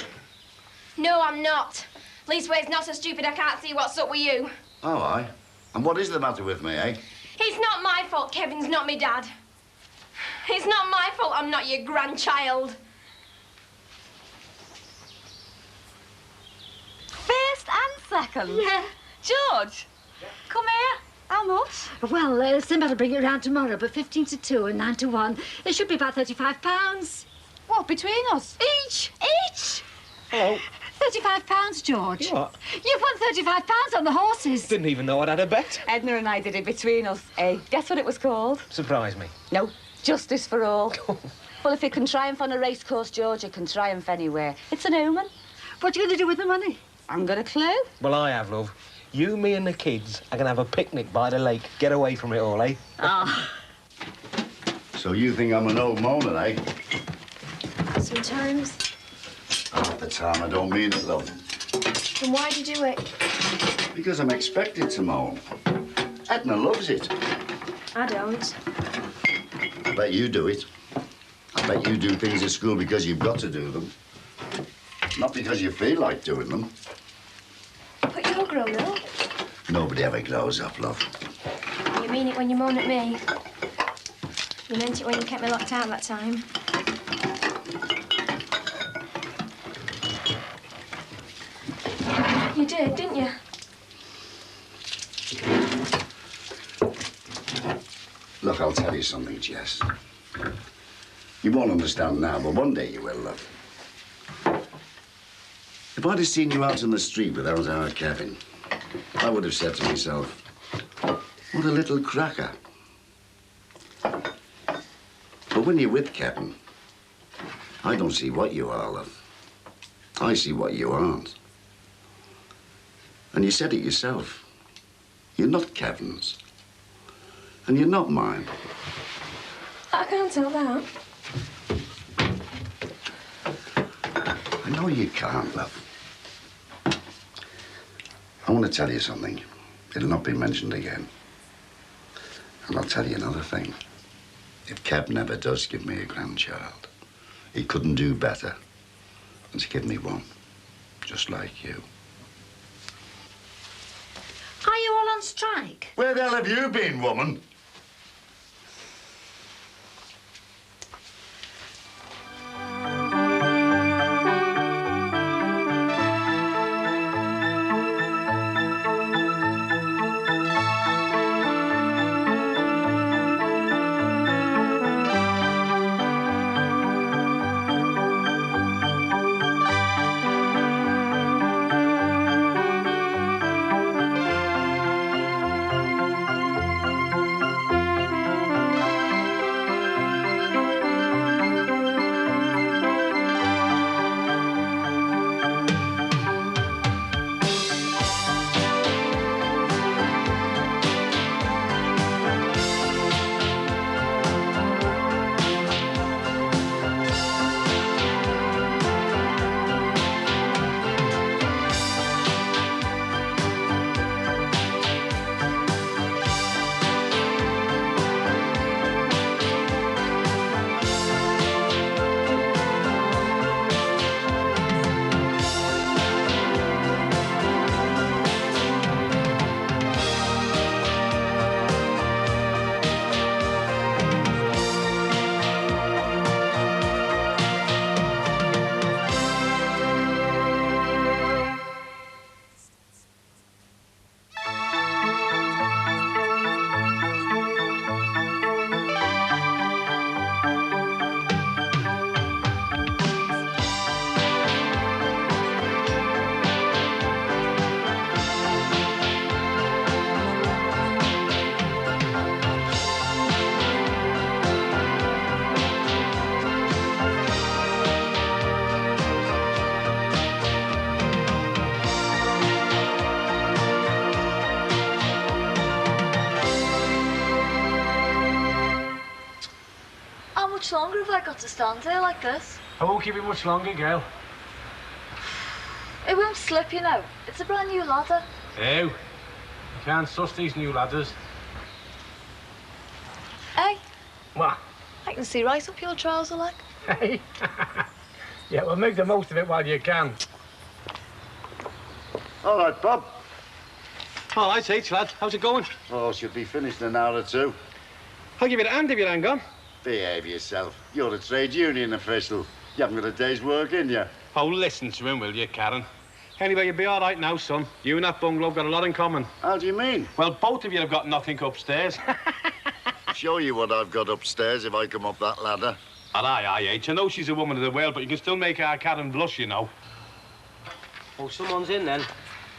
No, I'm not. Leastways, it's not so stupid I can't see what's up with you. Oh, aye. And what is the matter with me, eh? It's not my fault Kevin's not me dad. It's not my fault I'm not your grandchild. First and second? Yeah. George, come here. How much? Well, Simba will bring it round tomorrow, but 15 to 2 and 9 to 1. It should be about £35. What, between us? Each? Each? Oh. £35, George. What? You've won £35 on the horses. Didn't even know I'd had a bet. Edna and I did it between us. Eh? Guess what it was called? Surprise me. No, Justice for All. Well, if you can triumph on a racecourse, George, you can triumph anywhere. It's an omen. What are you going to do with the money? I haven't got a clue. Well, I have, love. You, me and the kids are going to have a picnic by the lake. Get away from it all, eh? Ah. So you think I'm an old moaner, eh? Sometimes. Half the time I don't mean it, love. Then why'd you do it? Because I'm expected to moan. Edna loves it. I don't. I bet you do it. I bet you do things at school because you've got to do them. Not because you feel like doing them. But you're grown up. Nobody ever grows up, love. You mean it when you moan at me. You meant it when you kept me locked out that time. You did, didn't you? Look, Look, I'll tell you something, Jess. You won't understand now, but one day you will, love. If I'd have seen you out in the street without our Kevin, I would have said to myself, what a little cracker. But when you're with Kevin, I don't see what you are, love. I see what you aren't. And you said it yourself. You're not Kevin's. And you're not mine. I can't tell that. I know you can't, love. I want to tell you something. It'll not be mentioned again. And I'll tell you another thing. If Kev never does give me a grandchild, he couldn't do better than to give me one, just like you. Are you all on strike? Where the hell have you been, woman? How much longer have I got to stand here like this? I won't keep it much longer, girl. It won't slip, you know. It's a brand new ladder. Ew. You can't suss these new ladders. Hey, What? I can see right up your trouser leg. Hey? Yeah, well, make the most of it while you can. All right, Bob. All right, H, lad. How's it going? Oh, should be finished in an hour or two. I'll give you a hand if you hang on. Behave yourself. You're a trade union official. You haven't got a day's work in you. Oh, listen to him, will you, Karen? Anyway, you'll be all right now, son. You and that bungalow have got a lot in common. How do you mean? Well, both of you have got nothing upstairs. Show you what I've got upstairs if I come up that ladder. Aye, H. I know she's a woman of the world, but you can still make our Karen blush, you know. Oh, someone's in then.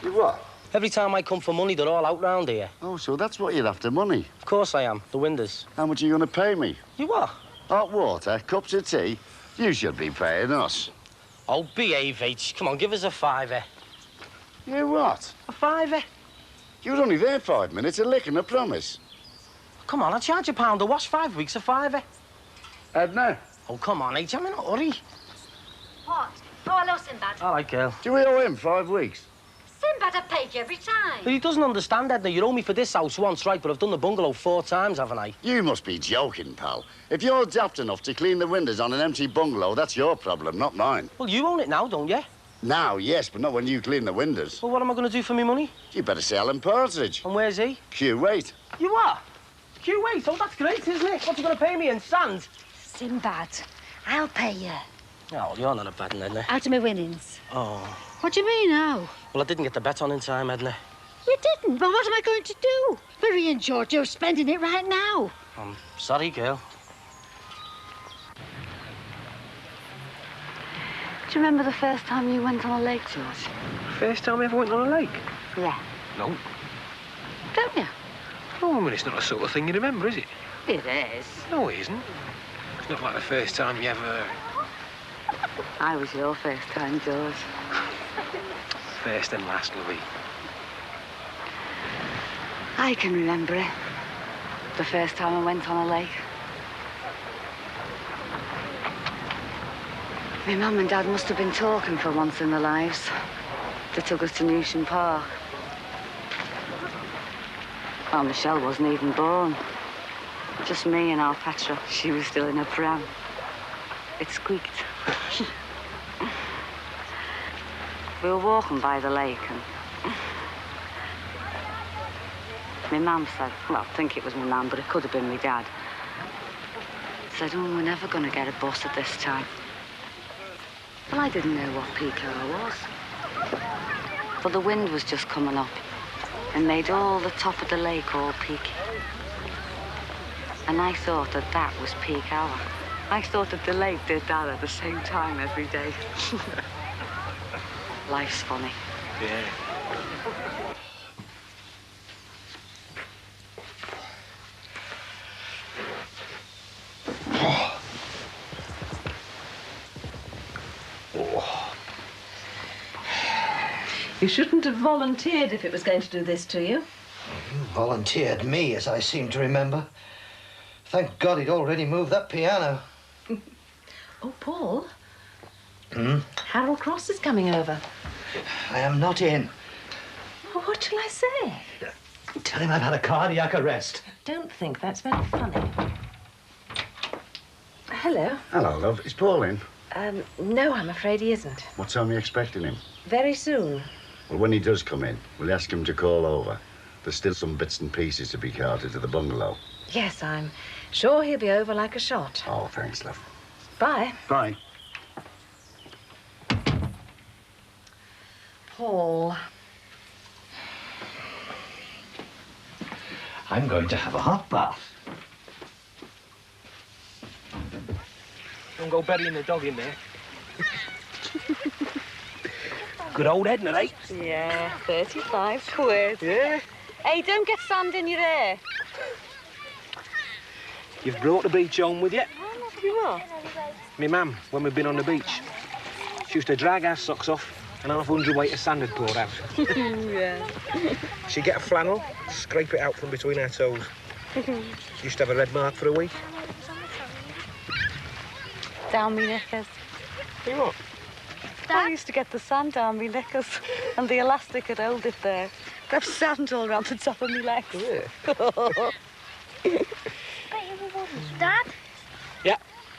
You what? Every time I come for money, they're all out round here. Oh, so that's what you're after, money? Of course I am. The Winders. How much are you going to pay me? You what? Hot water, cups of tea? You should be paying us. Oh, behave, H. Come on, give us a fiver. You what? A fiver? You were only there 5 minutes, a lick and a promise. Come on, I'll charge a pound a wash, 5 weeks, a fiver. Edna? Oh, come on, H. I'm in a hurry. What? Oh, hello, Sinbad. All right, girl. Do we owe him 5 weeks? Sinbad, I pay you every time. But he doesn't understand, Edna. You owe me for this house once, right? But I've done the bungalow 4 times, haven't I? You must be joking, pal. If you're daft enough to clean the windows on an empty bungalow, that's your problem, not mine. Well, you own it now, don't you? Now, yes, but not when you clean the windows. Well, what am I going to do for me money? You better say Alan Partridge. And where's he? Q8. You what? Q8? Oh, that's great, isn't it? What's he going to pay me in sand? Sinbad, I'll pay you. Oh, you're not a bad one, Edna. Out of my winnings. Oh. What do you mean, how? Well, I didn't get the bet on in time, Edna. You didn't, but what am I going to do? Marie and George are spending it right now. I'm sorry, girl. Do you remember the first time you went on a lake, George? First time I ever went on a lake? Yeah. No. Don't you? Oh, I mean, it's not the sort of thing you remember, is it? It is. No, it isn't. It's not like the first time you ever... I was your first time, George. First and last, Louis. I can remember it. The first time I went on a lake. My mum and Dad must have been talking for once in their lives. They took us to Newsham Park. Well, Michelle wasn't even born. Just me and our Petra. She was still in her pram. It squeaked. We were walking by the lake and my mum said, well, I think it was my mum, but it could have been my dad, said, oh, we're never going to get a bus at this time. Well, I didn't know what peak hour was. But the wind was just coming up and made all the top of the lake all peaky. And I thought that that was peak hour. I thought that the lake did that at the same time every day. Life's funny. Yeah. You shouldn't have volunteered if it was going to do this to you. You volunteered me, as I seem to remember. Thank God he'd already moved that piano. Oh, Paul. Hmm? Harold Cross is coming over. I am not in. Well, what shall I say? Tell him I've had a cardiac arrest. Don't think that's very funny. Hello. Hello, love. Is Paul in? No, I'm afraid he isn't. What time are you expecting him? Very soon. Well, when he does come in, we'll ask him to call over. There's still some bits and pieces to be carted to the bungalow. Yes, I'm sure he'll be over like a shot. Oh, thanks, love. Bye. Bye. Paul. I'm going to have a hot bath. Don't go burying the dog in there. Good old Edna, eh? Yeah, 35 quid. Yeah? Hey, don't get sand in your hair. You've brought the beach home with you? You what? Me mum, when we've been on the beach, she used to drag our socks off and 100 weight of sand had poured out. Yeah. She'd get a flannel, scrape it out from between our toes. Used to have a red mark for a week. Down me knickers. See what? I used to get the sand down me knickers and the elastic would hold it there. There's sand all around the top of me legs. Yeah. Dad? Yeah?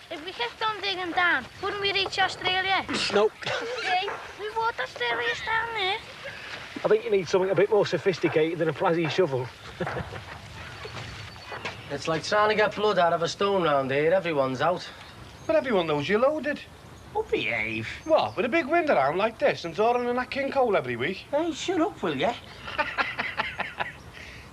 If we kept on digging down, wouldn't we reach Australia? Nope. Hey, we bought Australia's down there. I think you need something a bit more sophisticated than a Plazzy shovel. It's like trying to get blood out of a stone round here. Everyone's out. But everyone knows you're loaded. Oh, behave. What, with a big wind around like this and drawing in that king coal every week? Hey, shut up, will you?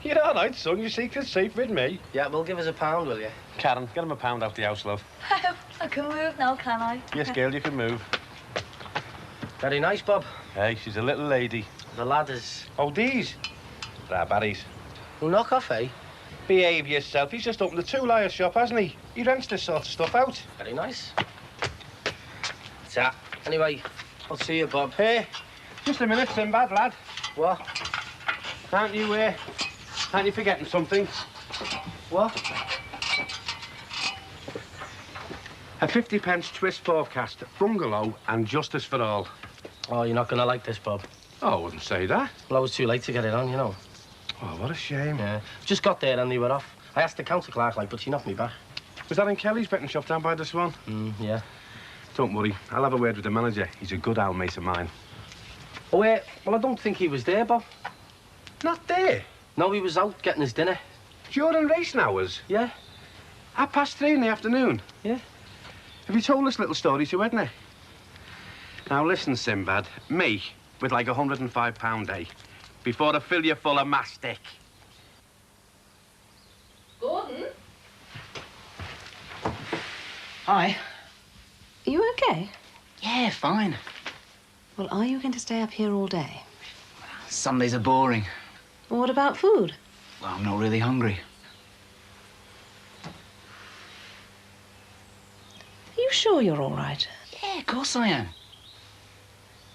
You're all right, son. Your secret's safe with me. Yeah, well, give us £1, will you? Karen, get him £1 out the house, love. Oh, I can move now, can I? Yes, girl, you can move. Very nice, Bob. Hey, she's a little lady. The ladders. Oh, these? They're Barry's. Well, knock off, eh? Behave yourself. He's just opened a two-liar shop, hasn't he? He rents this sort of stuff out. Very nice. Anyway, I'll see you, Bob. Hey, just a minute, Sinbad, lad. What? Aren't you forgetting something? What? A 50p twist forecast, bungalow and justice for all. Oh, you're not going to like this, Bob. Oh, I wouldn't say that. Well, I was too late to get it on, you know. Oh, what a shame. Yeah. Just got there and they were off. I asked the counter clerk, like, but she knocked me back. Was that in Kelly's betting shop down by the Swan? Yeah. Don't worry. I'll have a word with the manager. He's a good old mate of mine. Oh, wait. Well, I don't think he was there, Bob. Not there? No, he was out getting his dinner. During racing hours? Yeah. 3:30 in the afternoon? Yeah. Have you told this little story to Edna? Now, listen, Sinbad. Me, with like £105, eh? Before I fill you full of mastic. Gordon? Hi. Are you okay? Yeah, fine. Well, are you going to stay up here all day? Sundays are boring. Well, what about food? Well, I'm not really hungry. Are you sure you're all right? Yeah, of course I am.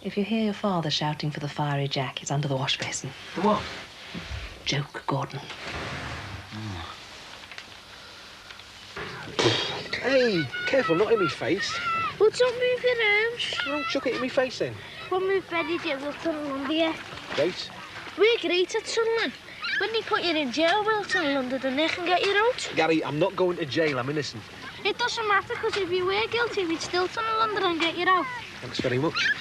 If you hear your father shouting for the fiery Jack, it's under the wash basin. The what? Joke, Gordon. Hey, careful, not in me face. Well, don't move your arms. Don't chuck it in me face then. We'll move very little tunnel under you. Right. We're great at tunneling. When they put you in jail, we'll tunnel under the neck and get you out. Gary, I'm not going to jail. I'm innocent. It doesn't matter, because if you were guilty, we'd still tunnel under and get you out. Thanks very much.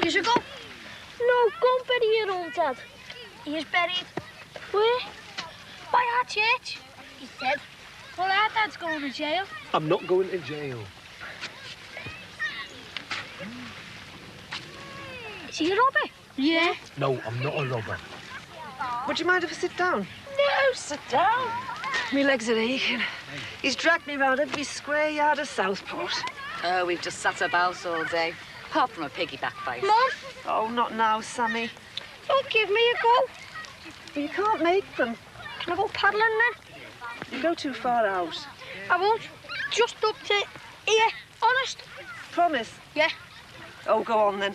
You should go. No, go and bury your own dad. He is buried. Where? By our church. He's dead. Well, our dad's going to jail. I'm not going to jail. Is he a robber? Yeah. No, I'm not a robber. Would you mind if I sit down? No, sit down. My legs are aching. He's dragged me round every square yard of Southport. Oh, we've just sat about all day, apart from a piggyback fight. Mum? Oh, not now, Sammy. Don't give me a go. You can't make them. Can I go paddling then? You go too far out. I won't. Just up to here. Honest. Promise? Yeah. Oh, go on then.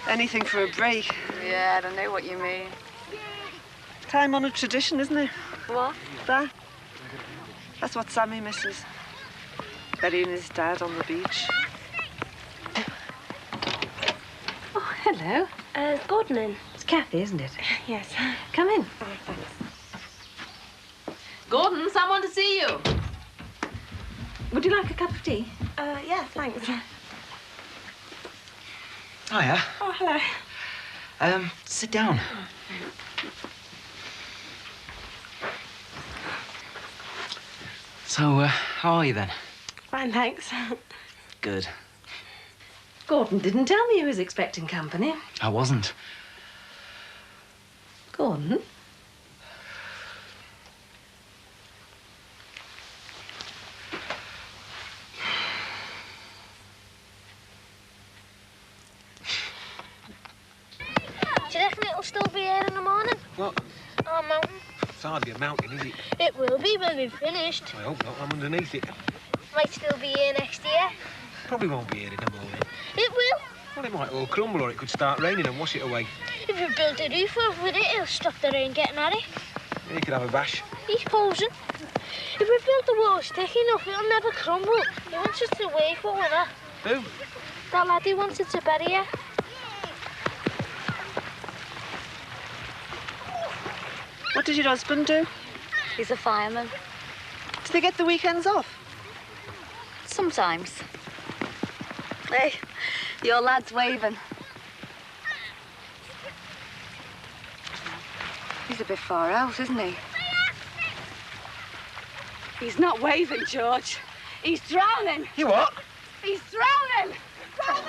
Anything for a break. Yeah, I don't know what you mean. Time-honoured tradition, isn't it? What? That. That's what Sammy misses. Burying his dad on the beach. Oh, hello. Gordon in. It's Kathy, isn't it? Yes. Come in. Oh, thanks. Gordon, someone to see you. Would you like a cup of tea? Yeah, thanks. Hiya. Oh, hello. Sit down. So, how are you then? Fine, thanks. Good. Gordon didn't tell me he was expecting company. I wasn't. Gordon? Do you reckon it'll still be here in the morning? What? Our mountain. It's hardly a mountain, is it? It will be when we've finished. I hope not. I'm underneath it. Might still be here next year. Probably won't be here in the morning. It will. Well, it might all crumble or it could start raining and wash it away. If we build a roof over it, it'll stop the rain getting at it. Yeah, you could have a bash. He's posing. If we build the walls thick enough, it'll never crumble. He wants us to wait for winter. Who? That lad who wanted to bury you. What did your husband do? He's a fireman. Do they get the weekends off? Sometimes. Hey, your lad's waving. He's a bit far out, isn't he? He's not waving, George. He's drowning. You what? He's drowning. Drowning!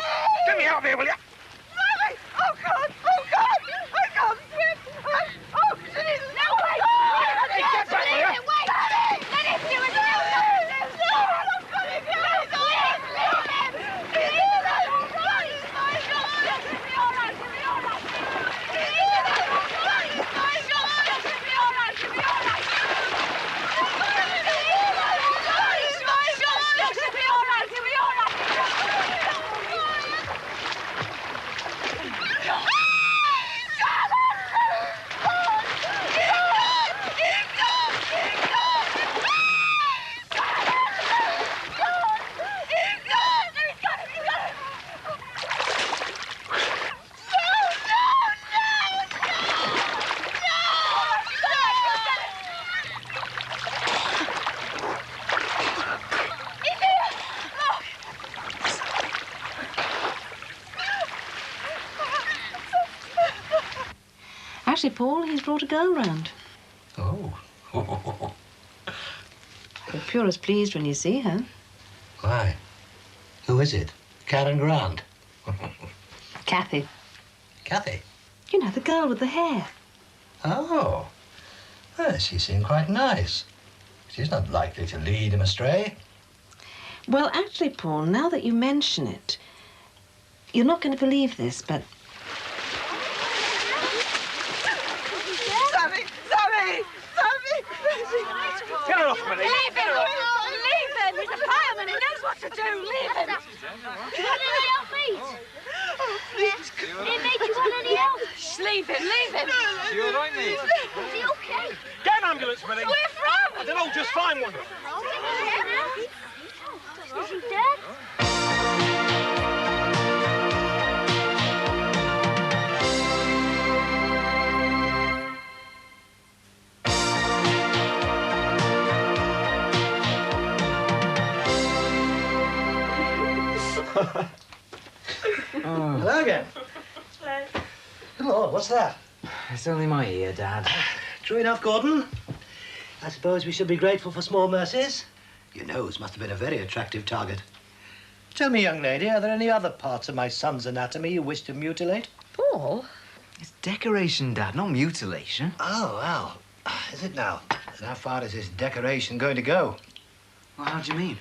Get me out of here, will you? Drowning! Oh, God! Oh, God! I can't swim! Oh, please! No, wait! Hey, get back here! Wait! Let him do it! Actually, Paul, he's brought a girl round. Oh. You're pure as pleased when you see her. Why? Who is it? Karen Grant? Kathy. Kathy? You know, the girl with the hair. Oh. Well, she seemed quite nice. She's not likely to lead him astray. Well, actually, Paul, now that you mention it, you're not going to believe this, but... Sammy! Sammy! Sammy! Get her off, Minnie. Leave him! Leave him! He's a fireman. He knows what to do. Leave him. Do you want any help, mate? Oh, please. Hey, mate, do you want any help? Shh, leave him. Leave him. You all right, mate? Is he okay? Get an ambulance, Minnie. Where from? I don't know, just find one. Is he dead? Hello again. Hello. Good Lord, what's that? It's only my ear, Dad. True enough, Gordon. I suppose we should be grateful for small mercies. Your nose must have been a very attractive target. Tell me, young lady, are there any other parts of my son's anatomy you wish to mutilate? Paul? It's decoration, Dad, not mutilation. Oh, well. Is it now? And how far is this decoration going to go? Well, how do you mean?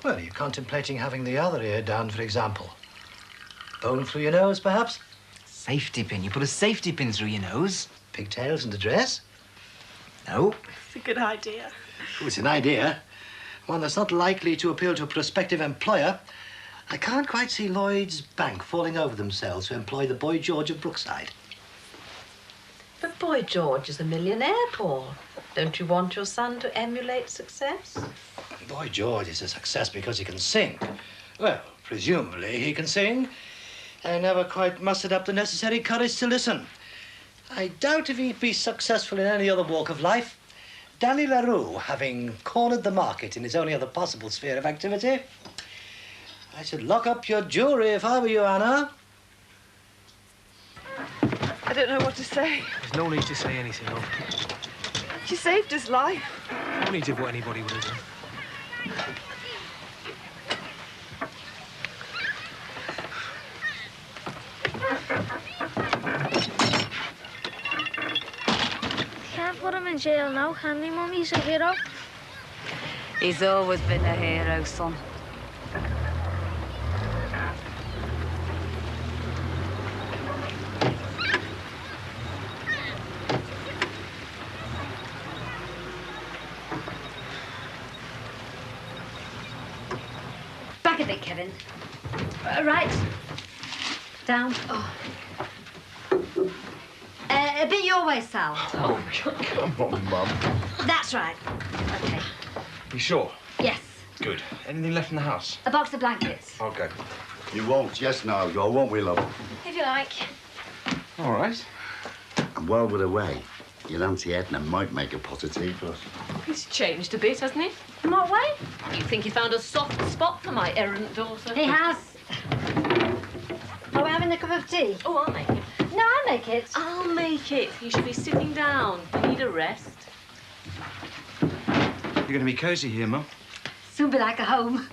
Well, are you contemplating having the other ear done, for example? Bone through your nose, perhaps? Safety pin. You put a safety pin through your nose. Pigtails and a dress? No. It's a good idea. Oh, it's an idea. One that's not likely to appeal to a prospective employer. I can't quite see Lloyd's Bank falling over themselves to employ the Boy George of Brookside. But Boy George is a millionaire, Paul. Don't you want your son to emulate success? Boy George is a success because he can sing. Well, presumably he can sing. I never quite mustered up the necessary courage to listen. I doubt if he'd be successful in any other walk of life. Danny LaRue having cornered the market in his only other possible sphere of activity. I should lock up your jewelry if I were you, Anna. I don't know what to say. There's no need to say anything, love. She saved his life. Only did what anybody would have done. Can't put him in jail now, can he, Mum? He's a hero. He's always been a hero, son. Back a bit, Kevin. Right. Down. Oh. A bit your way, Sal. Oh, come on, Mum. That's right. Okay. You sure? Yes. Good. Anything left in the house? A box of blankets. Okay. You won't, yes, no, you won't we, love? If you like. All right. And while we're away, your Auntie Edna might make a pot of tea for us. He's changed a bit, hasn't he? In what way? You think he found a soft spot for my errant daughter? He has. Are we having a cup of tea? Oh, I'll make it. No, I'll make it. I'll make it. You should be sitting down. You need a rest. You're going to be cosy here, Mum. Soon be like a home.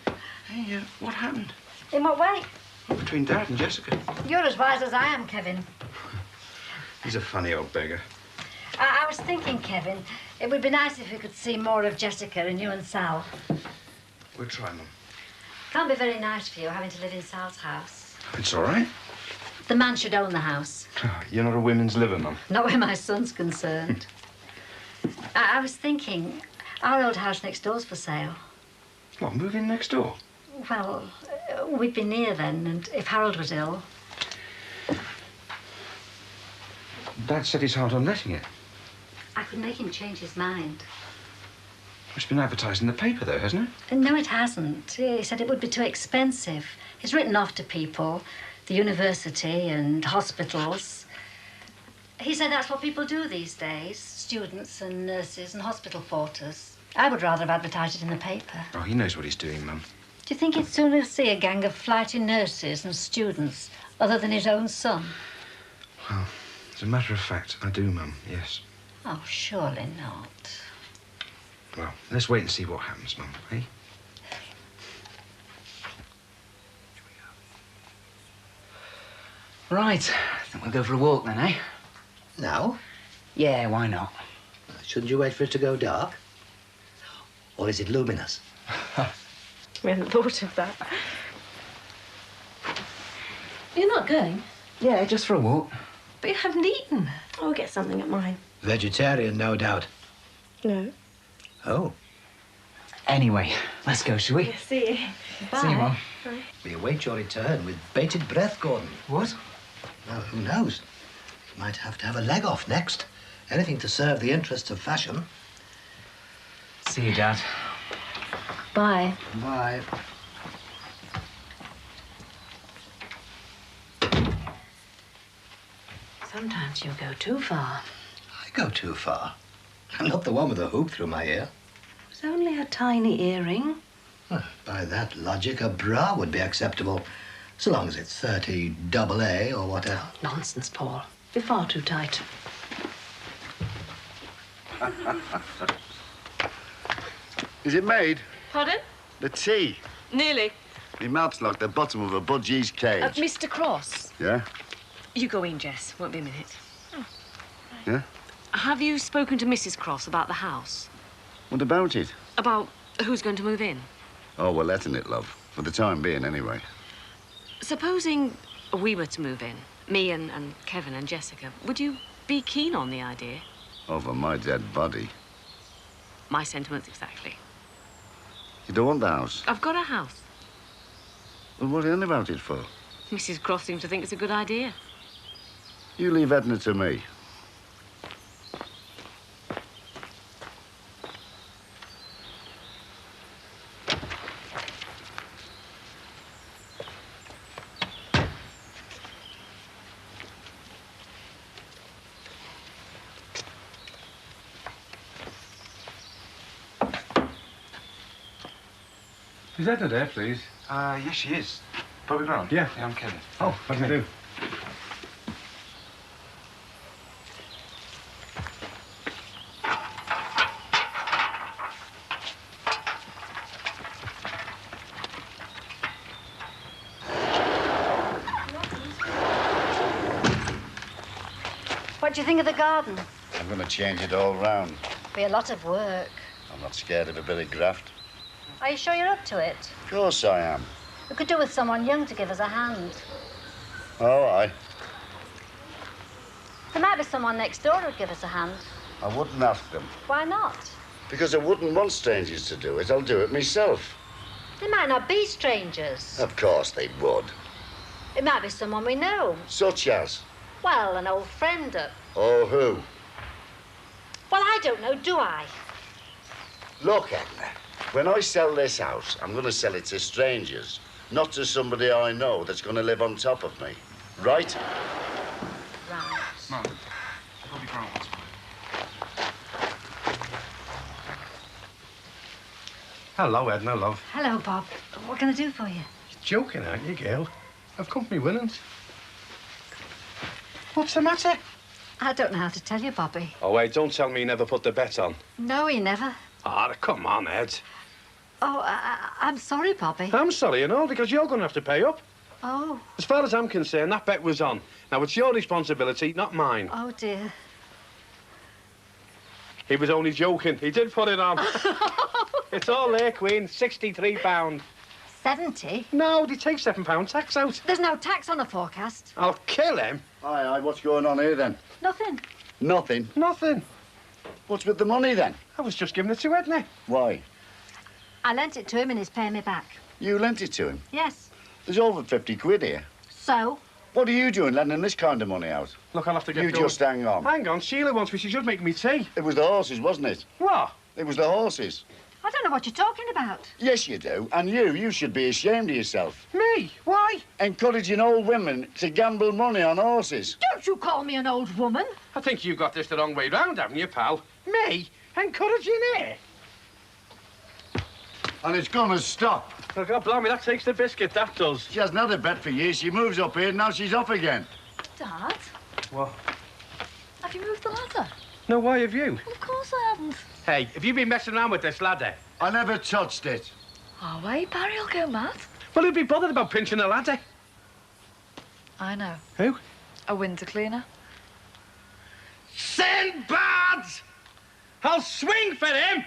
Hey, what happened? In what way? Well, between Dad and Jessica. You're as wise as I am, Kevin. He's a funny old beggar. I was thinking, Kevin, it would be nice if we could see more of Jessica and you and Sal. We'll try, Mum. Can't be very nice for you having to live in Sal's house. It's all right. The man should own the house. You're not a women's liver, Mum. Not where my son's concerned. I was thinking, our old house next door's for sale. What, move in next door? Well, we'd be near then, and if Harold was ill... Dad said he's hard on letting it. I could make him change his mind. It's been advertised in the paper, though, hasn't it? No, it hasn't. He said it would be too expensive. He's written off to people, the university and hospitals. He said that's what people do these days, students and nurses and hospital porters. I would rather have advertised it in the paper. Oh, he knows what he's doing, Mum. Do you think he'd sooner see a gang of flighty nurses and students other than his own son? Well, as a matter of fact, I do, Mum, yes. Oh, surely not. Well, let's wait and see what happens, Mum, eh? Right. I think we'll go for a walk then, eh? Now? Yeah, why not? Shouldn't you wait for it to go dark? Or is it luminous? We hadn't thought of that. You're not going? Yeah, just for a walk. But you haven't eaten. I'll get something at mine. Vegetarian, no doubt. No. Oh. Anyway, let's go, shall we? Yeah, see you. See you, Mum. Bye. We await your return with bated breath, Gordon. What? Well, who knows? You might have to have a leg off next. Anything to serve the interests of fashion. See you, Dad. Bye. Bye. Sometimes you go too far. I go too far. I'm not the one with a hoop through my ear. It's only a tiny earring. Well, by that logic, a bra would be acceptable, so long as it's 30 AA or whatever. Oh, nonsense, Paul. You're far too tight. Is it made? Pardon? The tea. Nearly. My mouth's like the bottom of a budgie's cage. Mr. Cross. Yeah? You go in, Jess. Won't be a minute. Yeah? Have you spoken to Mrs. Cross about the house? What about it? About who's going to move in? Oh, we're letting it, love. For the time being, anyway. Supposing we were to move in, me and Kevin and Jessica, would you be keen on the idea? Over my dead body. My sentiments exactly. You don't want the house? I've got a house. Well, what are you on about it for? Mrs. Cross seems to think it's a good idea. You leave Edna to me. Is Edna there, please? Yes, she is. Bobby Brown? Yeah. Yeah, I'm Kevin. Oh, what do you do? What do you think of the garden? I'm going to change it all round. Be a lot of work. I'm not scared of a bit of graft. Are you sure you're up to it? Of course I am. We could do with someone young to give us a hand. Oh, aye. There might be someone next door who'd give us a hand. I wouldn't ask them. Why not? Because I wouldn't want strangers to do it. I'll do it myself. They might not be strangers. Of course they would. It might be someone we know. Such as? Well, an old friend. Oh, who? Well, I don't know, do I? Look, Edna, when I sell this house, I'm going to sell it to strangers, not to somebody I know that's going to live on top of me. Right? Right. Mum, Bobby Brown wants me. Hello, Edna, love. Hello, Bob. What can I do for you? You're joking, aren't you, girl? I've company winnings. What's the matter? I don't know how to tell you, Bobby. Oh, wait, don't tell me you never put the bet on. No, he never. Ah, come on, Ed. Oh, I'm sorry, Bobby. I'm sorry, you know, because you're going to have to pay up. Oh. As far as I'm concerned, that bet was on. Now, it's your responsibility, not mine. Oh, dear. He was only joking. He did put it on. It's all there, Queen. £63. 70? No, they take £7 tax out. There's no tax on the forecast. I'll kill him. Aye, aye, what's going on here, then? Nothing. Nothing. Nothing. What's with the money, then? I was just giving it to Edna. Why? I lent it to him and he's paying me back. You lent it to him? Yes. There's over 50 quid here. So? What are you doing lending this kind of money out? Look, I'll have to get You going. just hang on. Hang on, Sheila wants me. She's just making me tea. It was the horses, wasn't it? What? It was the horses. I don't know what you're talking about. Yes, you do. And you should be ashamed of yourself. Me? Why? Encouraging old women to gamble money on horses. Don't you call me an old woman. I think you got this the wrong way round, haven't you, pal? Me? Encouraging it? And it's gonna stop. Oh, God blimey, that takes the biscuit, that does. She hasn't had a bet for years. She moves up here, now she's off again. Dad, What? have you moved the ladder? No, why have you? Of course I haven't. Hey, have you been messing around with this ladder? I never touched it. Oh, wait, Barry'll go mad. Well, who'd be bothered about pinching a ladder? I know. Who? A winter cleaner. Sinbad! I'll swing for him!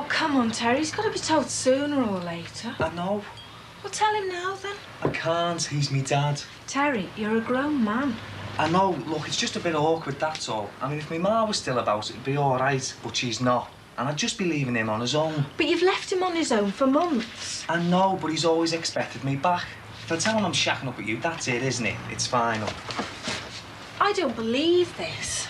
Come on, Terry. He's got to be told sooner or later. I know. Well, tell him now, then. I can't. He's me dad. Terry, you're a grown man. I know. Look, it's just a bit awkward, that's all. I mean, if my ma was still about, it'd be all right, but she's not. And I'd just be leaving him on his own. But you've left him on his own for months. I know, but he's always expected me back. If I tell him I'm shacking up with you, that's it, isn't it? It's final. I don't believe this.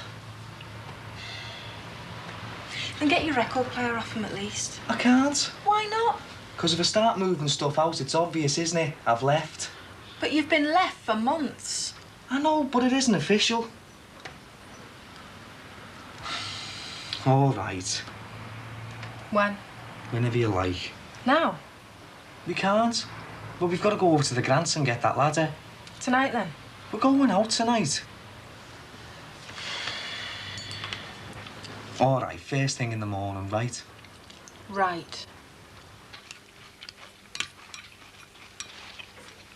And get your record player off him at least. I can't. Why not? Because if I start moving stuff out, it's obvious, isn't it? I've left. But you've been left for months. I know, but it isn't official. All right. When? Whenever you like. Now? We can't. But we've got to go over to the Grants and get that ladder. Tonight, then? We're going out tonight. All right, first thing in the morning, right? Right.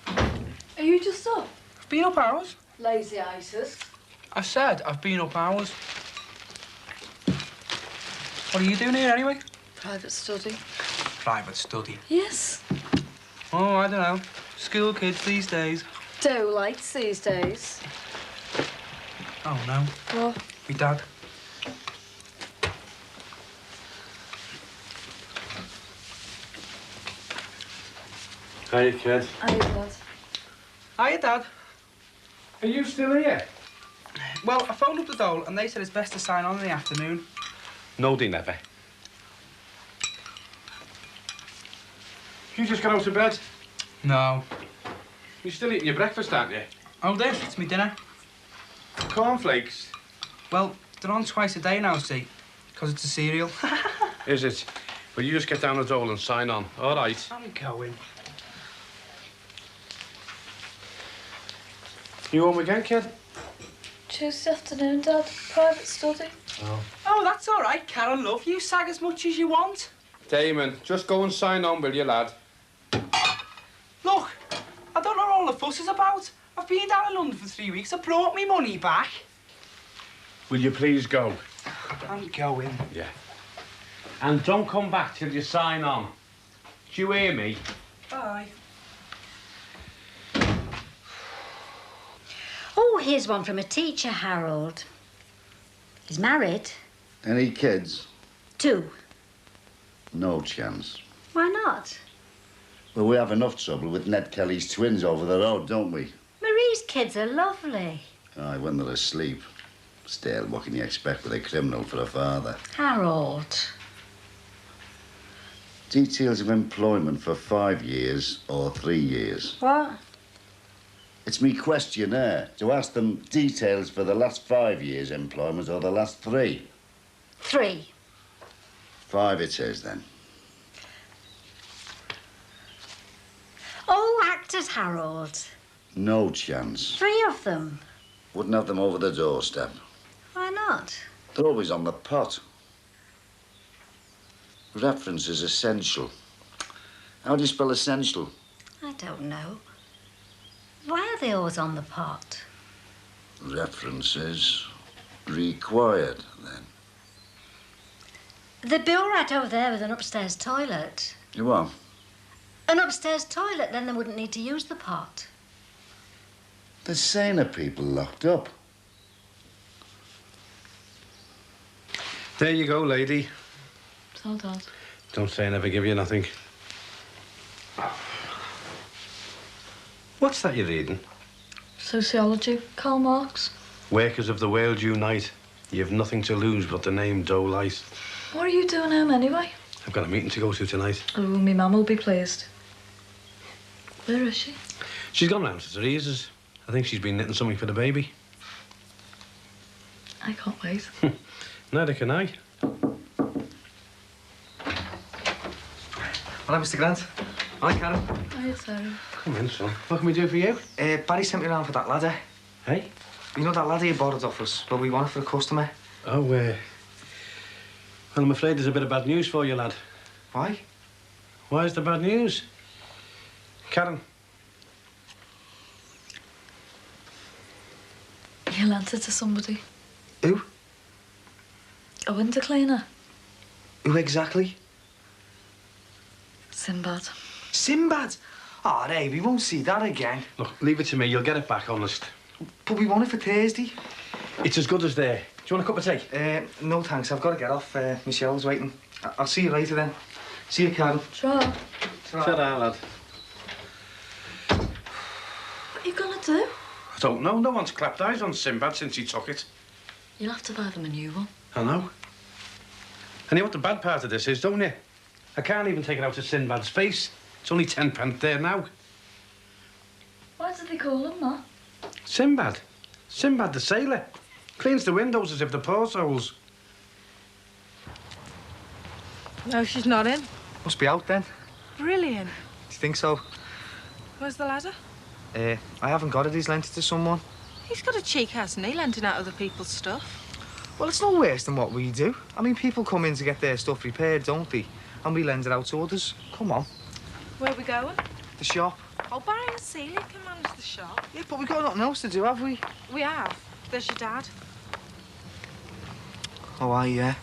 Are you just up? I've been up hours. Lazy itis. I said I've been up hours. What are you doing here anyway? Private study. Private study? Yes. Oh, I don't know. School kids these days. Do lights these days. Oh, no. What? Me dad. Hiya, kid. Hiya, Dad. Hiya, Dad. Are you still here? Well, I phoned up the dole and they said it's best to sign on in the afternoon. No, they never. You just got out of bed? No. You're still eating your breakfast, aren't you? Oh, this, it's me dinner. Cornflakes? Well, they're on twice a day now, see, because it's a cereal. Is it? Well, you just get down the dole and sign on. All right. I'm going. You home again, kid? Tuesday afternoon, Dad. Private study. Oh. Oh, that's all right, Karen, love. You sag as much as you want. Damon, just go and sign on, will you, lad? Look, I don't know what all the fuss is about. I've been down in London for 3 weeks. I brought me money back. Will you please go? I'm going. Yeah. And don't come back till you sign on. Do you hear me? Bye. Oh, here's one from a teacher, Harold. He's married. Any kids? 2. No chance. Why not? Well, we have enough trouble with Ned Kelly's twins over the road, don't we? Marie's kids are lovely. Aye, when they're asleep. Still, what can you expect with a criminal for a father? Harold. Details of employment for 5 years or 3 years. What? It's me questionnaire to ask them details for the last 5 years' employment or the last 3. 3. 5 it is, then. Oh, actors, Harold. No chance. 3 of them. Wouldn't have them over the doorstep. Why not? They're always on the pot. Reference is essential. How do you spell essential? I don't know. Why are they always on the pot? Reference is required, then. They'd be all right over there with an upstairs toilet. You are? An upstairs toilet, then they wouldn't need to use the pot. There's saner people locked up. There you go, lady. So, Dad. Don't say I never give you nothing. What's that you're reading? Sociology, Karl Marx. Workers of the world unite. You've nothing to lose but the name Dolight. What are you doing home anyway? I've got a meeting to go to tonight. Oh, me mum will be pleased. Where is she? She's gone round to Teresa's. I think she's been knitting something for the baby. I can't wait. Neither can I. Hello, Mr. Grant. Hi, Karen. Hiya, Sarah. Come in, son. What can we do for you? Barry sent me round for that ladder. Hey? You know that ladder you borrowed off us? Well, we want it for a customer. Oh, well, I'm afraid there's a bit of bad news for you, lad. Why? Why is there bad news? Karen. You lent it to somebody. Who? A window cleaner. Who exactly? Sinbad. Sinbad? Oh, hey, we won't see that again. Look, leave it to me. You'll get it back, honest. But we want it for Thursday. It's as good as there. Do you want a cup of tea? No, thanks. I've got to get off. Michelle's waiting. I'll see you later, then. See you, Karen. Sure. Ta-ra, lad. What are you gonna do? I don't know. No one's clapped eyes on Sinbad since he took it. You'll have to buy them a new one. I know. And you know what the bad part of this is, don't you? I can't even take it out of Sinbad's face. It's only 10 pence there now. Why did they call him that? Sinbad. Sinbad the sailor. Cleans the windows as if they're portholes. No, she's not in. Must be out, then. Brilliant. Do you think so? Where's the ladder? I haven't got it. He's lent it to someone. He's got a cheek, hasn't he, lending out other people's stuff? Well, it's no worse than what we do. I mean, people come in to get their stuff repaired, don't they? And we lend it out to others. Come on. Where are we going? The shop. Oh, Barry and Celia can manage the shop. Yeah, but we've got nothing else to do, have we? We have. There's your dad. Oh, yeah.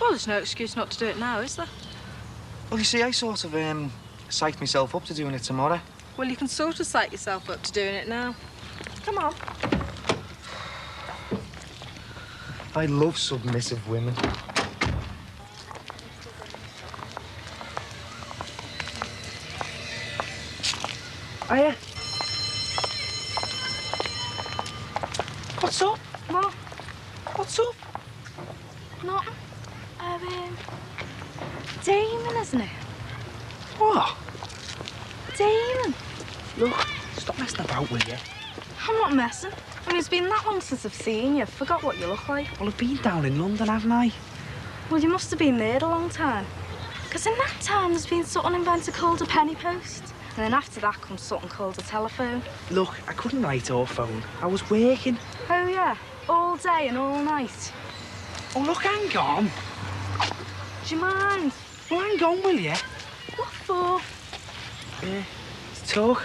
Well, there's no excuse not to do it now, is there? Well, you see, I sort of, psyched myself up to doing it tomorrow. Well, you can sort of psych yourself up to doing it now. Come on. I love submissive women. Hiya. What's up? What? What's up? Nothing. Damon, isn't it? What? Damon. Look, stop messing about with you. I'm not messing. I mean, it's been that long since I've seen you. Forgot what you look like. Well, I've been down in London, haven't I? Well, you must have been there a long time. Because in that time, there's been something invented called a penny post. And then after that comes something called a telephone. Look, I couldn't write or phone. I was working. Oh, yeah? All day and all night? Oh, look, hang on. Do you mind? Well, hang on, will you? What for? To talk.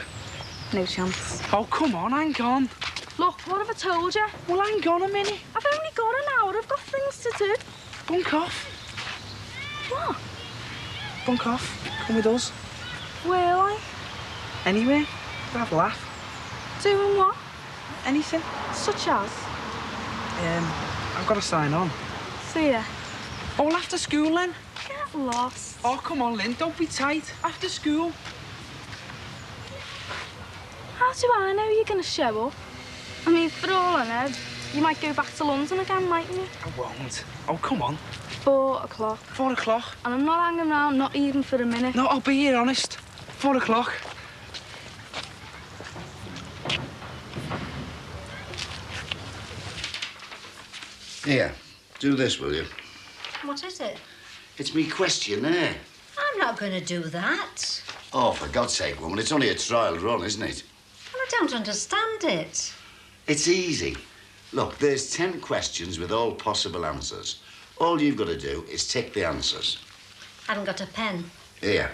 No chance. Oh, come on, hang on. Look, what have I told you? Well, hang on a minute. I've only got an hour. I've got things to do. Bunk off. What? Bunk off. Come with us. Will I? Anywhere. Have a laugh. Doing what? Anything. Such as? I've got to sign on. See ya. Oh, well, after school, then. Get lost. Oh, come on, Lynn. Don't be tight. After school. How do I know you're going to show up? I mean, for all I know, You might go back to London again, mightn't you? I won't. Oh, come on. 4 o'clock. 4 o'clock? And I'm not hanging around, not even for a minute. No, I'll be here, honest. 4 o'clock. Here, do this, will you? What is it? It's me questionnaire. I'm not going to do that. Oh, for God's sake, woman, it's only a trial run, isn't it? Well, I don't understand it. It's easy. Look, there's 10 questions with all possible answers. All you've got to do is tick the answers. Haven't got a pen. Here.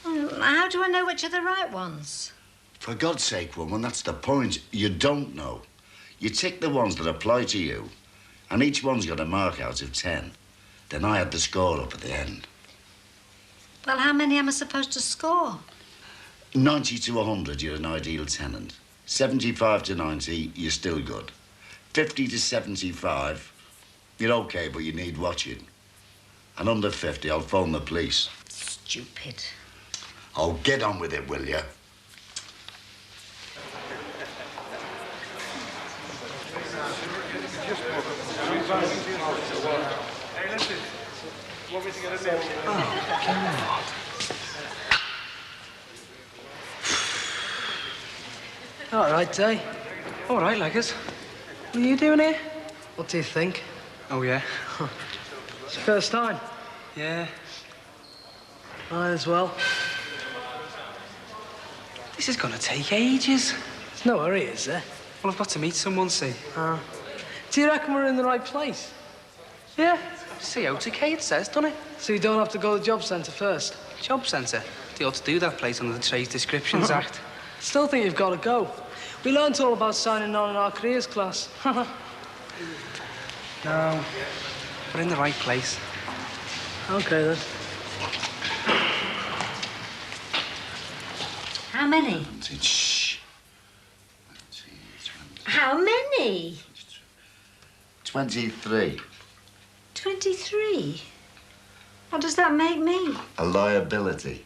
How do I know which are the right ones? For God's sake, woman, that's the point. You don't know. You tick the ones that apply to you, and each one's got a mark out of 10. Then I add the score up at the end. Well, how many am I supposed to score? 90 to 100, you're an ideal tenant. 75 to 90, you're still good. 50 to 75, you're okay, but you need watching. And under 50, I'll phone the police. Stupid. Oh, get on with it, will you? All right, Day. All right, Leggers. What are you doing here? What do you think? Oh, yeah? It's your first time? Yeah. Might as well. This is gonna take ages. There's no hurry, is there? Well, I've got to meet someone, see. Do you reckon we're in the right place? Yeah. COTK, it says, doesn't it? So you don't have to go to the job centre first? Job centre? They ought to do that place under the Trades Descriptions Act. Still think you've got to go. We learnt all about signing on in our careers class. No, we're in the right place. OK, then. How many? Shh. How many? 23. 23? What does that make me? A liability.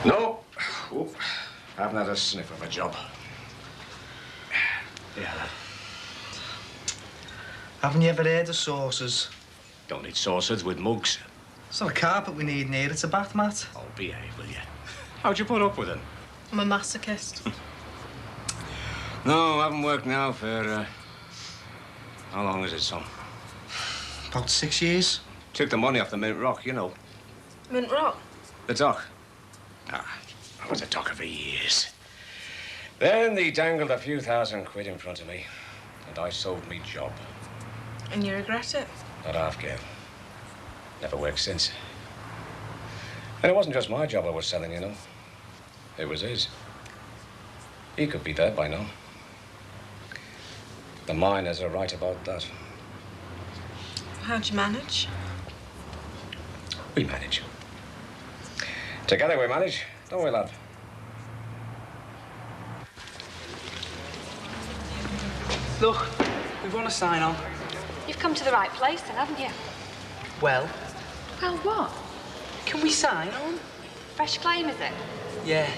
No. Oh, haven't had a sniff of a job. Yeah. Haven't you ever heard of saucers? Don't need saucers with mugs. It's not a carpet we need in here, it's a bath mat. Oh, behave, will you? How'd you put up with him? I'm a masochist. No, I haven't worked now for, how long is it, son? About 6 years. Took the money off the Mint Rock, you know. Mint Rock? The dock. Ah, I was a docker for years. Then they dangled a few £1,000 in front of me, and I sold me job. And you regret it? Not half, Gail. Never worked since. And it wasn't just my job I was selling, you know. It was his. He could be dead by now. The miners are right about that. How'd you manage? We manage. Together we manage, don't we, lad? Look, we want to sign on. You've come to the right place then, haven't you? Well? Well, what? Can we sign on? Fresh claim, is it? Yeah.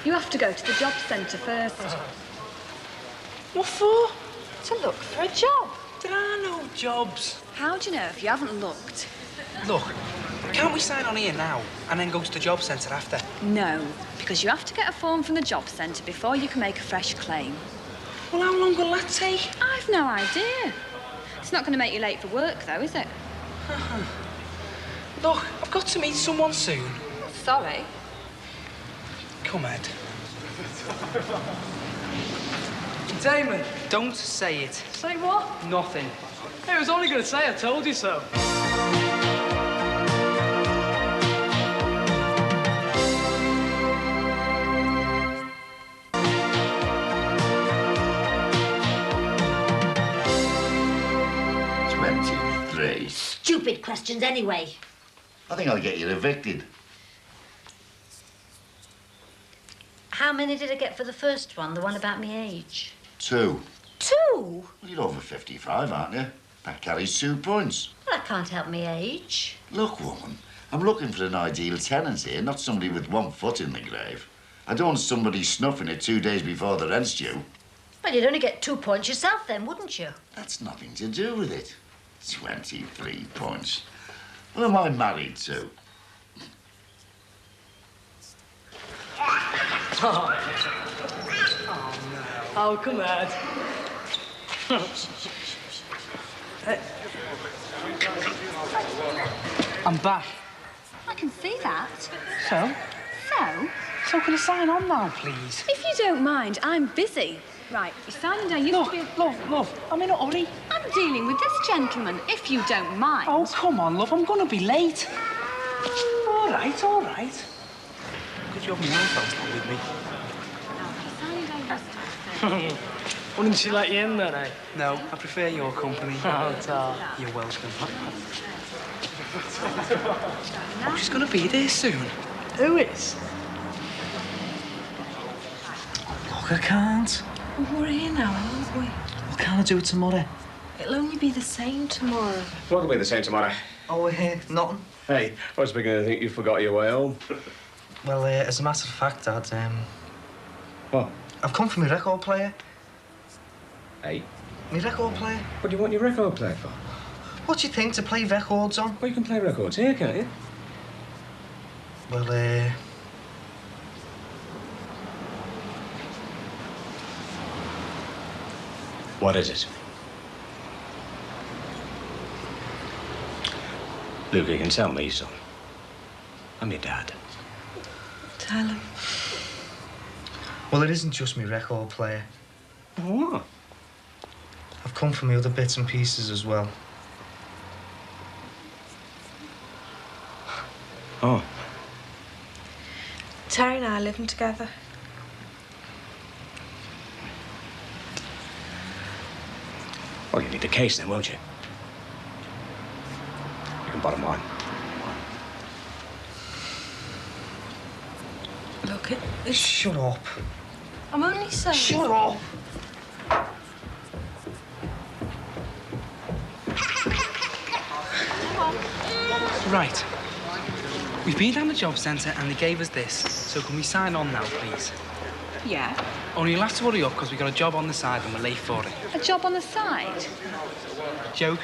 You have to go to the job centre first. What for? To look for a job. There are no jobs. How do you know if you haven't looked? Look, can't we sign on here now and then go to the job centre after? No, because you have to get a form from the job centre before you can make a fresh claim. Well, how long will that take? I've no idea. It's not going to make you late for work, though, is it? Look, I've got to meet someone soon. Sorry. Come, Ed. Damon, don't say it. Say what? Nothing. Hey, I was only going to say I told you so. Stupid questions anyway. I think I'll get you evicted. How many did I get for the first one, the one about me age? 2. 2? Well, you're over 55, aren't you? That carries 2 points. Well, I can't help my age. Look, woman, I'm looking for an ideal tenant here, not somebody with 1 foot in the grave. I don't want somebody snuffing it 2 days before the rent's due. Well, you'd only get 2 points yourself then, wouldn't you? That's nothing to do with it. 23 points. Who am I married to? Oh, come on. I'm back. I can see that. So? So? So can I sign on now, please? If you don't mind, I'm busy. Right, you're signing down. You Look, love, I'm in a hurry. I'm dealing with this gentleman, if you don't mind. Oh, come on, love, I'm gonna be late. All right, all right. Good job my wife's not with me. Wouldn't she let you in then, eh? No, I prefer your company. Oh, Tar. You're welcome. Oh, she's gonna be there soon. Who is? Look, I can't. Well, we're here now, aren't we? Well, can't I do it tomorrow? It'll only be the same tomorrow. What will be the same tomorrow? Oh, we're here. Nothing. Hey, I was beginning to think you forgot your way home. Well, as a matter of fact, Dad, What? I've come for my record player. Hey? My record player. What do you want your record player for? What do you think, to play records on? Well, you can play records here, can't you? Well, What is it? Luke, you can tell me, son. I'm your dad. Tell him. Well, it isn't just my record player. What? I've come for my other bits and pieces as well. Oh. Terry and I are living together. Well, you need the case then, won't you? You can borrow mine. Look, Shut up. I'm only saying... Shut up. Right. We've been down the job centre and they gave us this. So can we sign on now, please? Yeah. Only you'll have to hurry up because we've got a job on the side and we're late for it. A job on the side? Joke.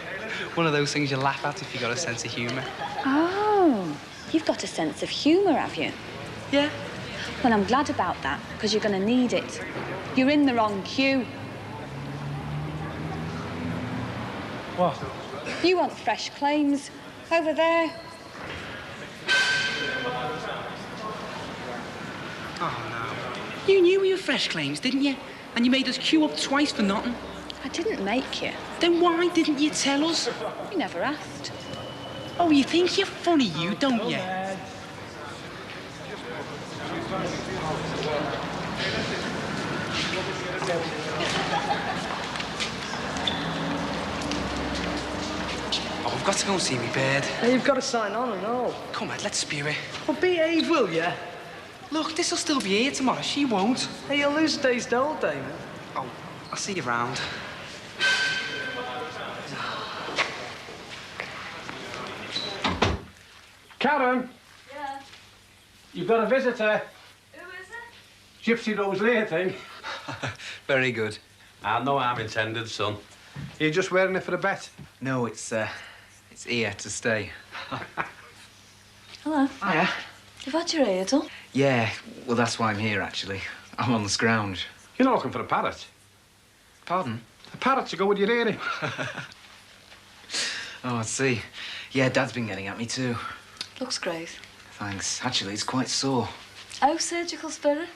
One of those things you laugh at if you've got a sense of humour. Oh, you've got a sense of humour, have you? Yeah. Well, I'm glad about that, because you're going to need it. You're in the wrong queue. What? You want fresh claims. Over there. Oh, no. You knew we were fresh claims, didn't you? And you made us queue up twice for nothing. I didn't make you. Then why didn't you tell us? You never asked. Oh, you think you're funny, you, don't you? Oh, we've got to go and see me bird. Hey, you've got to sign on and all. Come on, let's spew it. Well, behave, will you? Look, this'll still be here tomorrow. She won't. Hey, you'll lose a day's dough, Damon. Oh, I'll see you round. Karen! Yeah? You've got a visitor. Who is it? Gypsy Rose Lane thing. Very good. No harm intended, son. Are you just wearing it for a bet? No, it's here to stay. Hello. Hiya. You've had your hair done? Yeah, well, that's why I'm here, actually. I'm on the scrounge. You're not looking for a parrot? Pardon? A parrot to go with your earring. Oh, I see. Yeah, Dad's been getting at me, too. Looks great. Thanks. Actually, it's quite sore. Oh, surgical spirit?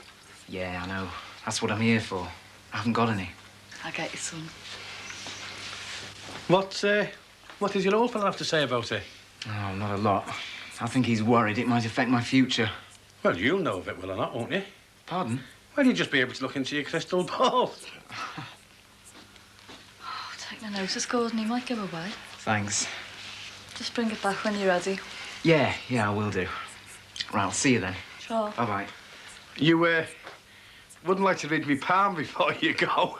Yeah, I know. That's what I'm here for. I haven't got any. I get you some. What does your old fellow have to say about it? Oh, not a lot. I think he's worried it might affect my future. Well, you'll know if it will or not, won't you? Pardon? Well, you'll just be able to look into your crystal ball. Oh, take no notice, Gordon. He might go away. Thanks. Just bring it back when you're ready. Yeah, I will do. Right, I'll see you then. Sure. Bye-bye. You, wouldn't like to read me palm before you go?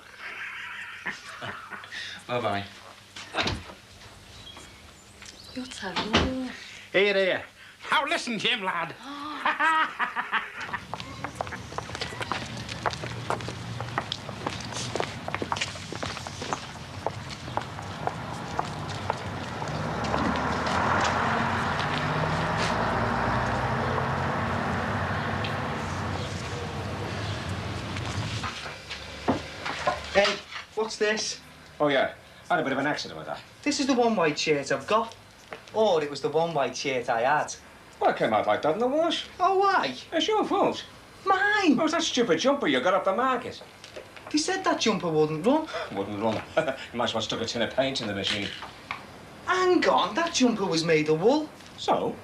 Bye-bye. You're terrible. Here, here. Now listen, Jim, lad. Hey, what's this? Oh, yeah. I had a bit of an accident with that. This is the one white shirt I've got. Or it was the one white shirt I had. Well, it came out like that in the wash. Oh, why? It's your fault. Mine! Oh, it's that stupid jumper you got up the market. They said that jumper wouldn't run. Wouldn't run. You might as well stuck a tin of paint in the machine. Hang on, that jumper was made of wool. So?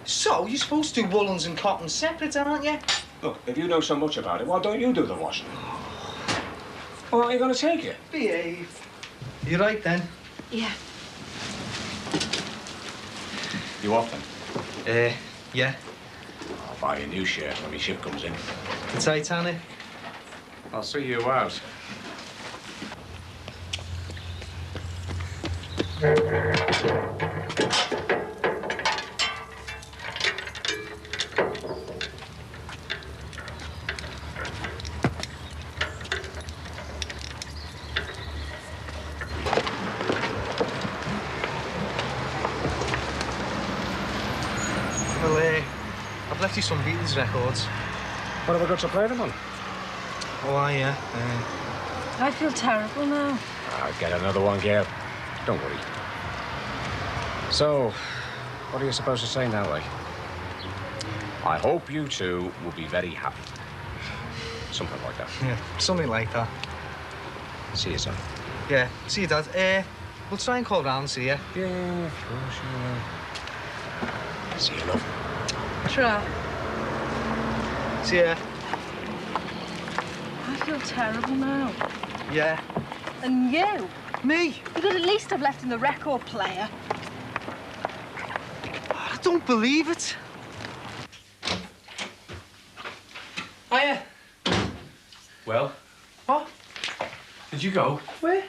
So, you're supposed to do woolens and cottons separate, aren't you? Look, if you know so much about it, why don't you do the washing? Well, aren't you going to take it? Behave. You're right, then. Yeah. You off then? Yeah. I'll buy you a new shirt when my ship comes in. The Titanic. I'll see you out. Well, I've left you some Beatles records. What have I got to play them on? Oh, yeah. I feel terrible now. I'll get another one, girl. Don't worry. So, what are you supposed to say now, eh? I hope you two will be very happy. Something like that. Yeah, something like that. See you, son. Yeah, see you, Dad. We'll try and call round and see you. Yeah, of course you will. See you, love. Try. See ya. I feel terrible now. Yeah. And you? Me? You could at least have left in the record player. I don't believe it. Hiya. Well? What? Did you go? Where?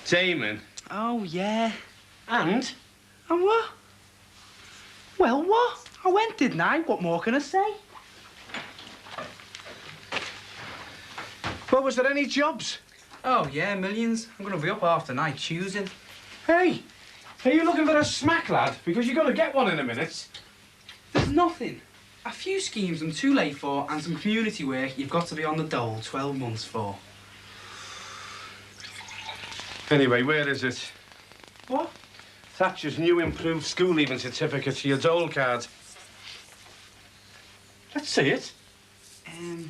Damon. Oh, yeah. And? And what? Well, what? I went, didn't I? What more can I say? Well, was there any jobs? Oh, yeah, millions. I'm going to be up half the night choosing. Hey, are you looking for a smack, lad? Because you're going to get one in a minute. There's nothing. A few schemes I'm too late for, and some community work you've got to be on the dole 12 months for. Anyway, where is it? What? Thatcher's new improved school leaving certificate to your dole card. Let's see it. They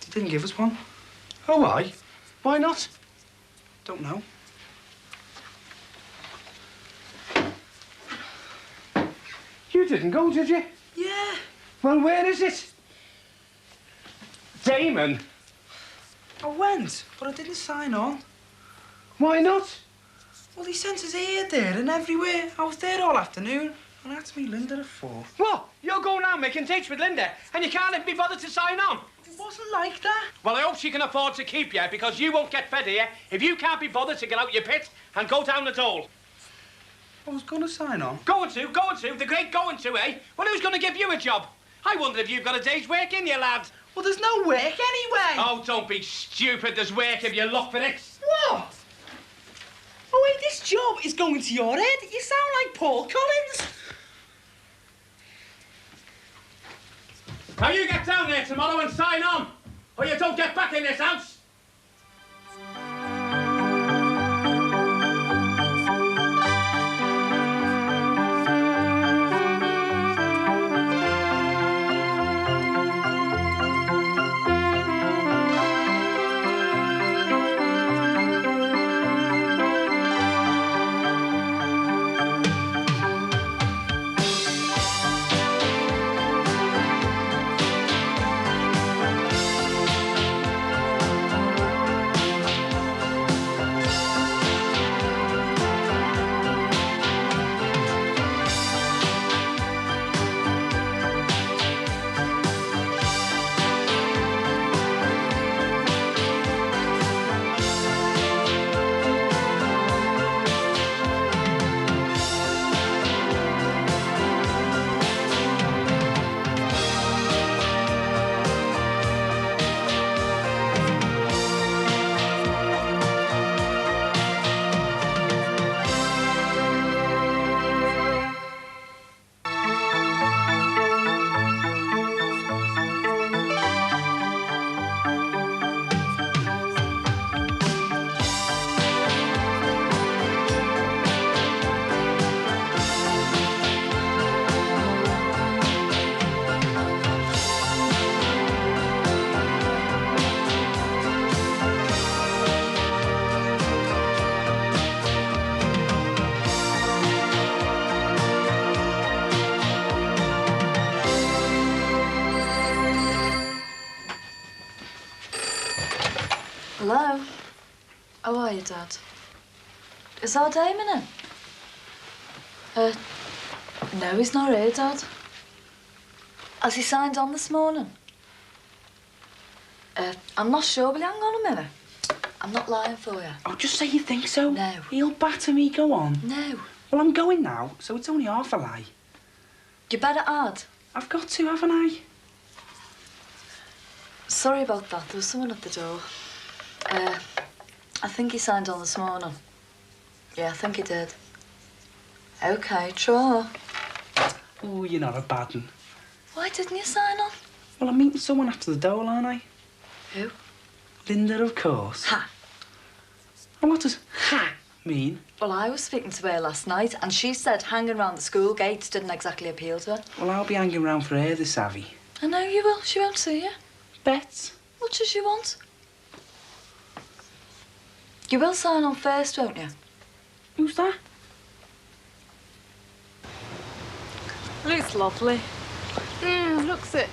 didn't give us one. Oh, why? Why not? Don't know. You didn't go, did you? Yeah. Well, where is it? Damon! I went, but I didn't sign on. Why not? Well, he sent us here, there, and everywhere. I was there all afternoon, and I had to meet Linda at 4. What? You're going out making dates with Linda, and you can't even be bothered to sign on? It wasn't like that. Well, I hope she can afford to keep you, because you won't get fed here if you can't be bothered to get out your pit and go down the dole. I was going to sign on. Going to, the great going to, eh? Well, who's going to give you a job? I wonder if you've got a day's work in you, lad. Well, there's no work anyway. Oh, don't be stupid. There's work if you look for it. What? Oh, wait, this job is going to your head. You sound like Paul Collins. Now you get down there tomorrow and sign on, or you don't get back in this house. Hello? How are you, Dad? Is our Damon in? No, he's not here, Dad. Has he signed on this morning? I'm not sure. Will you hang on a minute? I'm not lying for you. Oh, just say you think so. No. He'll batter me, go on. No. Well, I'm going now, so it's only half a lie. You better add. I've got to, haven't I? Sorry about that. There was someone at the door. I think he signed on this morning. Yeah, I think he did. OK, sure. Oh, you're not a bad one. Why didn't you sign on? Well, I'm meeting someone after the door, aren't I? Who? Linda, of course. Ha. And what does ha mean? Well, I was speaking to her last night, and she said hanging around the school gates didn't exactly appeal to her. Well, I'll be hanging around for her, this savvy. I know you will. She won't see you. Bet. Much as you want. You will sign on first, won't you? Who's that? Looks lovely. Looks it.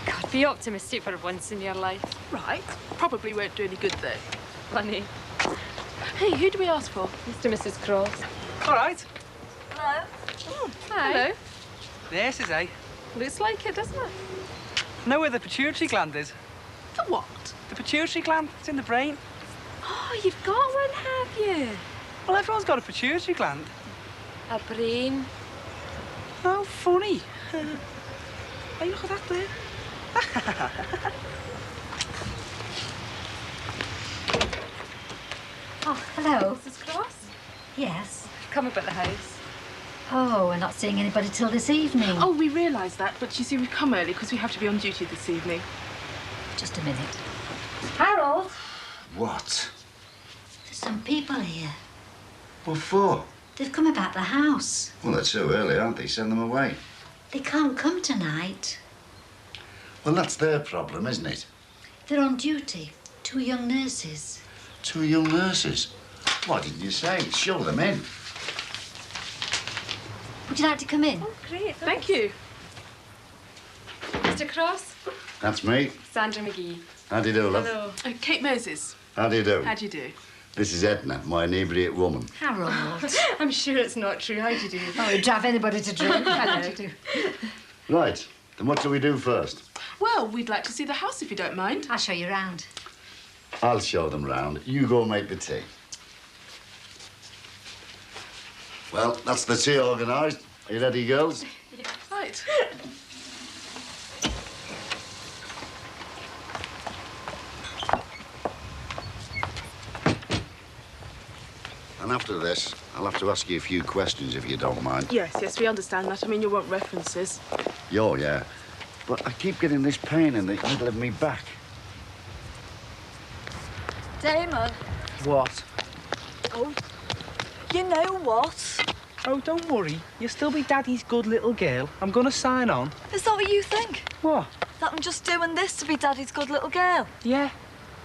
God, be optimistic for once in your life. Right. Probably won't do any good, though. Funny. Hey, who do we ask for? Mr. and Mrs. Cross. All right. Hello. Hi. Hello. This is A. Looks like it, doesn't it? Know where the pituitary gland is? The what? The pituitary gland. It's in the brain. Oh, you've got one, have you? Well, everyone's got a pituitary gland. A brain. Oh, funny. Hey, look at that there. Oh, hello. Mrs. Cross? Yes. Come up at the house. Oh, we're not seeing anybody till this evening. Oh, we realise that, but you see, we've come early because we have to be on duty this evening. Just a minute. Harold, What? there's some people here. What for? They've come about the house. Well, they're too early, aren't they? Send them away. They can't come tonight. Well, that's their problem, isn't it? They're on duty. 2 young nurses. 2 young nurses. Why didn't you say? Show them in. Would you like to come in? Oh, great. Thank you. Mr. Cross? That's me. Sandra McGee. How do you do, love? Hello. Kate Moses. How do you do? How do you do? This is Edna, my inebriate woman. Harold. I'm sure it's not true. How do you do? Oh, you'd drive anybody to drink. Hello. Right. Then what do we do first? Well, we'd like to see the house, if you don't mind. I'll show you round. I'll show them round. You go make the tea. Well, that's the tea organised. Are you ready, girls? Right. And after this, I'll have to ask you a few questions if you don't mind. Yes, we understand that. I mean, you want references. Yo, yeah. But I keep getting this pain in the middle of me back. Damon. What? Oh, you know what? Oh, don't worry. You'll still be Daddy's good little girl. I'm going to sign on. Is that what you think? What? That I'm just doing this to be Daddy's good little girl? Yeah.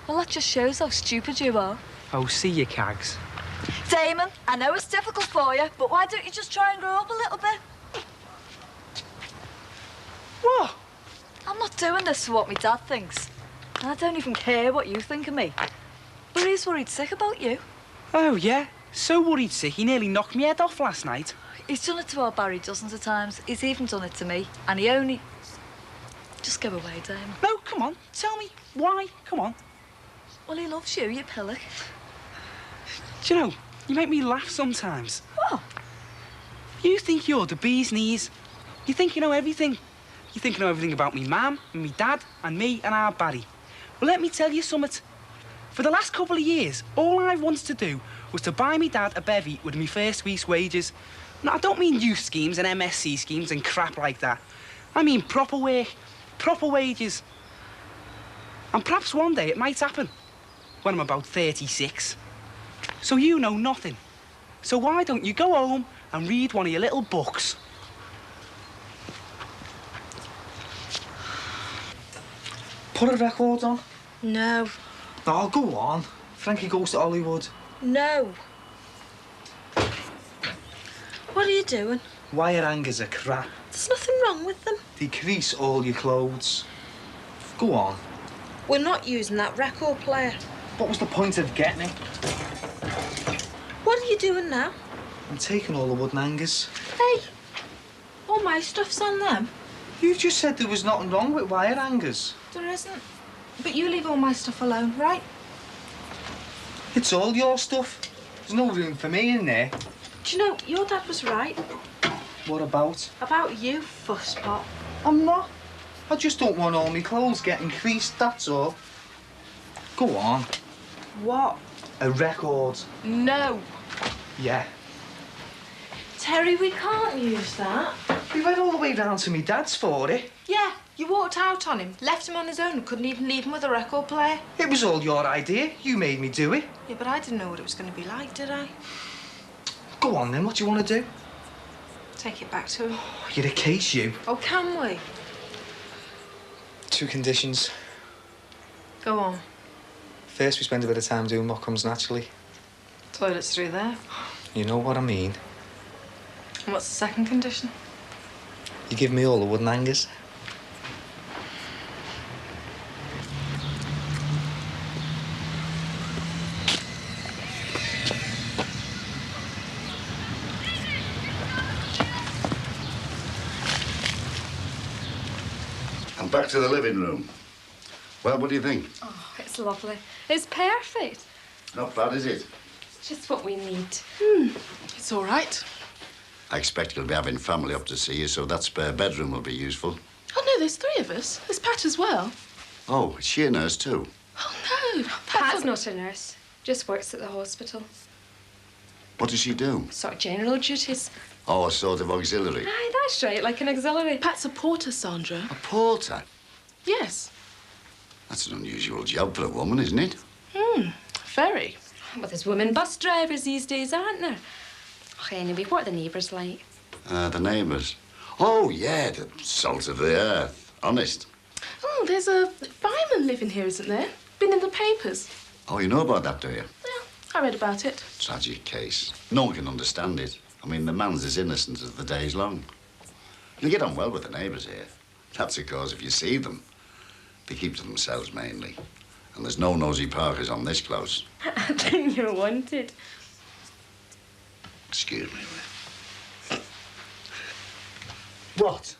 Well, that just shows how stupid you are. Oh, see you, Cags. Damon, I know it's difficult for you, but why don't you just try and grow up a little bit? What? I'm not doing this for what my dad thinks. And I don't even care what you think of me. But he's worried sick about you. Oh, yeah? So worried sick, he nearly knocked me head off last night. He's done it to our Barry dozens of times. He's even done it to me. And he only... Just go away, Damon. No, come on. Tell me why. Come on. Well, he loves you, you pillock. Do you know, you make me laugh sometimes. What? You think you're the bee's knees. You think you know everything. You think you know everything about me mum, and me dad, and me and our Barry. Well, let me tell you something. For the last couple of years, all I wanted to do was to buy me dad a bevy with me first week's wages. Now, I don't mean youth schemes and MSc schemes and crap like that. I mean proper work, proper wages. And perhaps one day it might happen, when I'm about 36. So you know nothing. So why don't you go home and read one of your little books? Put a record on. No. Oh, go on. Frankie Goes to Hollywood. No. What are you doing? Wire hangers are crap. There's nothing wrong with them. They crease all your clothes. Go on. We're not using that record player. What was the point of getting it? What are you doing now? I'm taking all the wooden hangers. Hey, all my stuff's on them. You've just said there was nothing wrong with wire hangers. There isn't. But you leave all my stuff alone, right? It's all your stuff. There's no room for me in there. Do you know, your dad was right. What about? About you, fusspot. I'm not. I just don't want all my clothes getting creased, that's all. Go on. What? A record. No. Yeah. Terry, we can't use that. We went all the way round to my dad's for it. Yeah, you walked out on him, left him on his own and couldn't even leave him with a record player. It was all your idea. You made me do it. Yeah, but I didn't know what it was going to be like, did I? Go on then, what do you want to do? Take it back to him. You're a case, you. Oh, can we? 2 conditions. Go on. First, we spend a bit of time doing what comes naturally. Toilet's through there. You know what I mean. And what's the second condition? You give me all the wooden hangers. And back to the living room. Well, what do you think? Oh, it's lovely. It's perfect. Not bad, is it? Just what we need. It's all right. I expect you'll be having family up to see you, so that spare bedroom will be useful. Oh, no, there's 3 of us. There's Pat as well. Oh, is she a nurse too? No, Pat's not a nurse. Just works at the hospital. What does she do? Sort of general duties. Oh, a sort of auxiliary. Aye, that's right, like an auxiliary. Pat's a porter, Sandra. A porter? Yes. That's an unusual job for a woman, isn't it? Very. Well, there's women bus drivers these days, aren't there? Oh, anyway, what are the neighbours like? The neighbours. Oh, yeah, the salt of the earth. Honest. Oh, there's a fireman living here, isn't there? Been in the papers. Oh, you know about that, do you? I read about it. Tragic case. No one can understand it. I mean, the man's as innocent as the day's long. You get on well with the neighbours here. That's because if you see them, they keep to themselves mainly. And there's no nosy parkers on this close. I think you're wanted. Excuse me. What?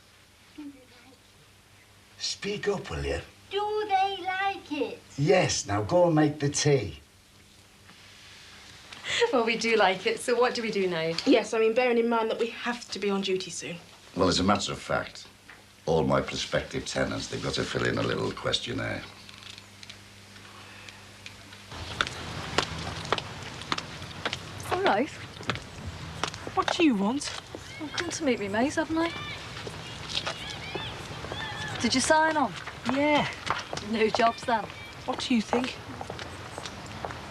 Speak up, will you? Do they like it? Yes, now go and make the tea. Well, we do like it, so what do we do now? Yes, I mean, bearing in mind that we have to be on duty soon. Well, as a matter of fact, all my prospective tenants, they've got to fill in a little questionnaire. All right. What do you want? I've come to meet me mate, haven't I? Did you sign on? Yeah. New jobs, then? What do you think?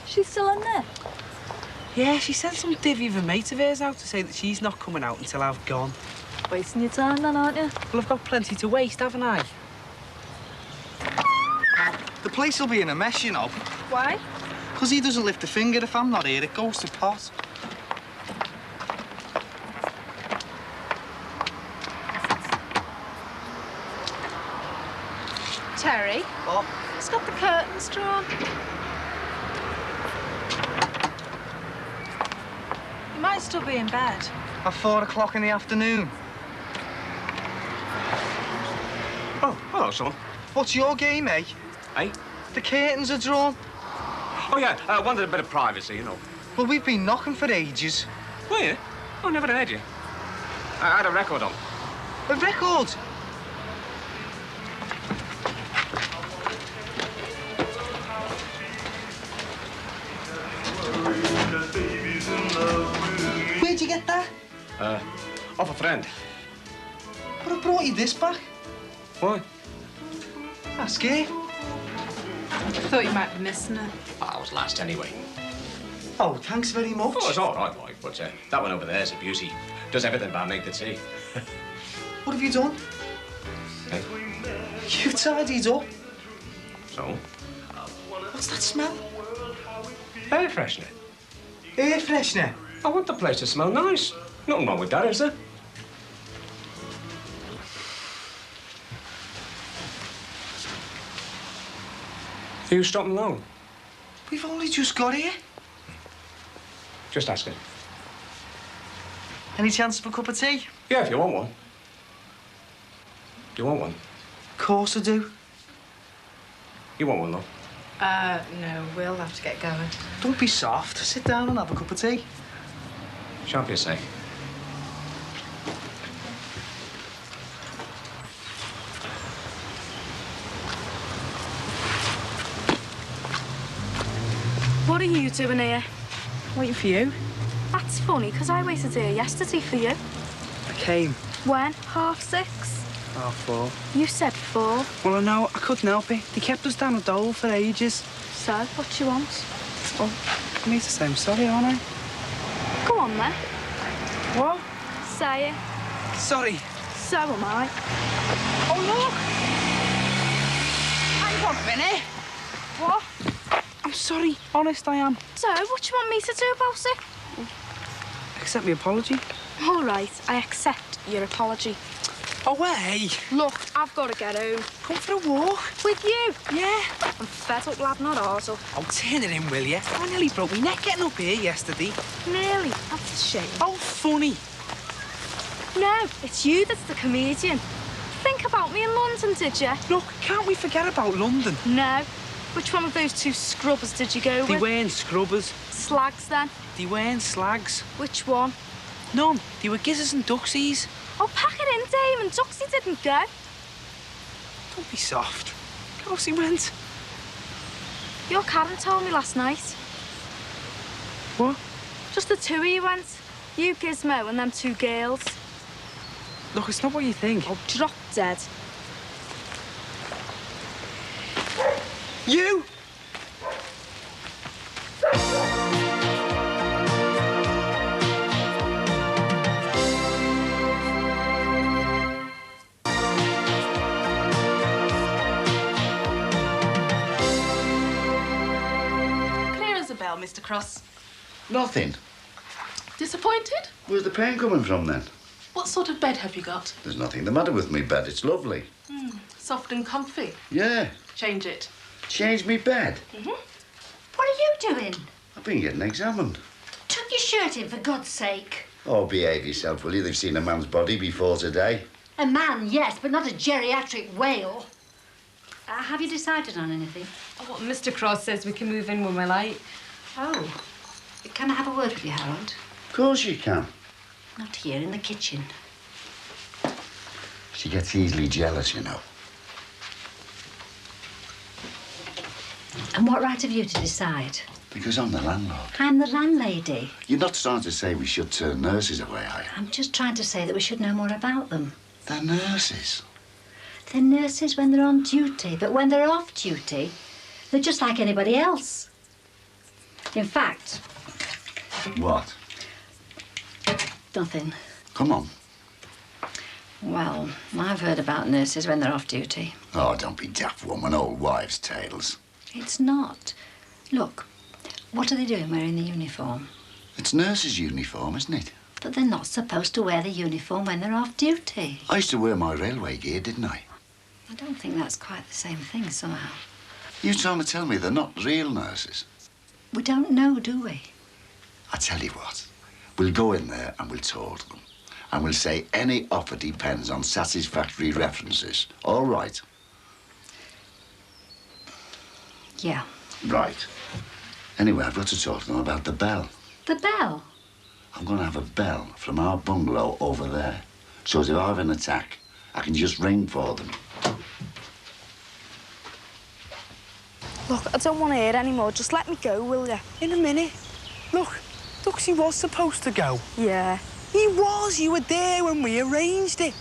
She's still in there? Yeah, she sent some divvy of a mate of hers out to say that she's not coming out until I've gone. Wasting your time then, aren't you? Well, I've got plenty to waste, haven't I? The place will be in a mess, you know. Why? Because he doesn't lift a finger if I'm not here. It goes to pot. Terry? What? It's got the curtains drawn. You might still be in bed. At 4 o'clock in the afternoon. Oh, hello, son. What's your game, eh? Eh? The curtains are drawn. Oh, yeah, I wanted a bit of privacy, you know. Well, we've been knocking for ages. Were you? Oh, never heard you. I had a record on. A record? Where'd you get that? Off a friend. But I brought you this back. Why? Ask her. I thought you might be missing it. I was last anyway. Oh, thanks very much. Oh, it's all right, like, but that one over there's a beauty. Does everything but make the tea. What have you done? Hey? You tidied up. So? What's that smell? Air freshener. Air freshener? I want the place to smell nice. Nothing wrong with that, is there? You stopping long? We've only just got here. Just asking. Any chance of a cup of tea? Yeah, if you want one. You want one? Of course I do. You want one, though? No, we'll have to get going. Don't be soft. Sit down and have a cup of tea. Sharp your say. What are you doing here? Waiting for you. That's funny, because I waited here yesterday for you. I came. When? 6:30? 4:30. You said 4. Well, I know. I couldn't help it. They kept us down a dole for ages. So, what do you want? Well, I need to say I'm sorry, aren't I? Go on, then. What? Say it. Sorry. So am I. Oh, look! Hang on a minute. What? I'm sorry. Honest, I am. So, what do you want me to do about it? Accept my apology. All right, I accept your apology. Away! Look, I've got to get home. Come for a walk. With you? Yeah. I'm fed up, lad, not ours up. Oh, turn it in, will you? I nearly broke my neck getting up here yesterday. Nearly. That's a shame. Oh, funny. No, it's you that's the comedian. Think about me in London, did you? Look, can't we forget about London? No. Which one of those 2 scrubbers did you go They with? weren't scrubbers. Slags, then? They weren't slags. Which one? None. They were gizzers and duxies. Oh, pack it in, Dame, and Duxie didn't go. Don't be soft. Of course he went. Your Karen told me last night. What? Just the 2 of you went. You, Gizmo, and them 2 girls. Look, it's not what you think. Oh, drop dead. You! Clear as a bell, Mr. Cross. Nothing. Disappointed? Where's the pain coming from then? What sort of bed have you got? There's nothing the matter with me bed. It's lovely. Soft and comfy. Yeah. Change it. Change me bed. What are you doing? I've been getting examined. Tuck your shirt in, for God's sake. Oh, behave yourself, will you? They've seen a man's body before today. A man, yes, but not a geriatric whale. Have you decided on anything? Oh, Mr. Cross says we can move in when we're late. Oh. Can I have a word with you, Harold? Of course you can. Not here, in the kitchen. She gets easily jealous, you know. And what right have you to decide? Because I'm the landlord. I'm the landlady. You're not trying to say we should turn nurses away, are you? I'm just trying to say that we should know more about them. They're nurses. They're nurses when they're on duty, but when they're off duty, they're just like anybody else. In fact... What? Nothing. Come on. Well, I've heard about nurses when they're off duty. Oh, don't be daft, woman. Old wives' tales. It's not. Look, what are they doing wearing the uniform? It's nurses' uniform, isn't it? But they're not supposed to wear the uniform when they're off duty. I used to wear my railway gear, didn't I? I don't think that's quite the same thing, somehow. You trying to tell me they're not real nurses? We don't know, do we? I tell you what. We'll go in there and we'll talk to them. And we'll say any offer depends on satisfactory references. All right? Yeah. Right. Anyway, I've got to talk to them about the bell. The bell? I'm going to have a bell from our bungalow over there. So as if I have an attack, I can just ring for them. Look, I don't want to hear anymore. Just let me go, will you? In a minute. Look, Duxie was supposed to go. Yeah. He was. You were there when we arranged it.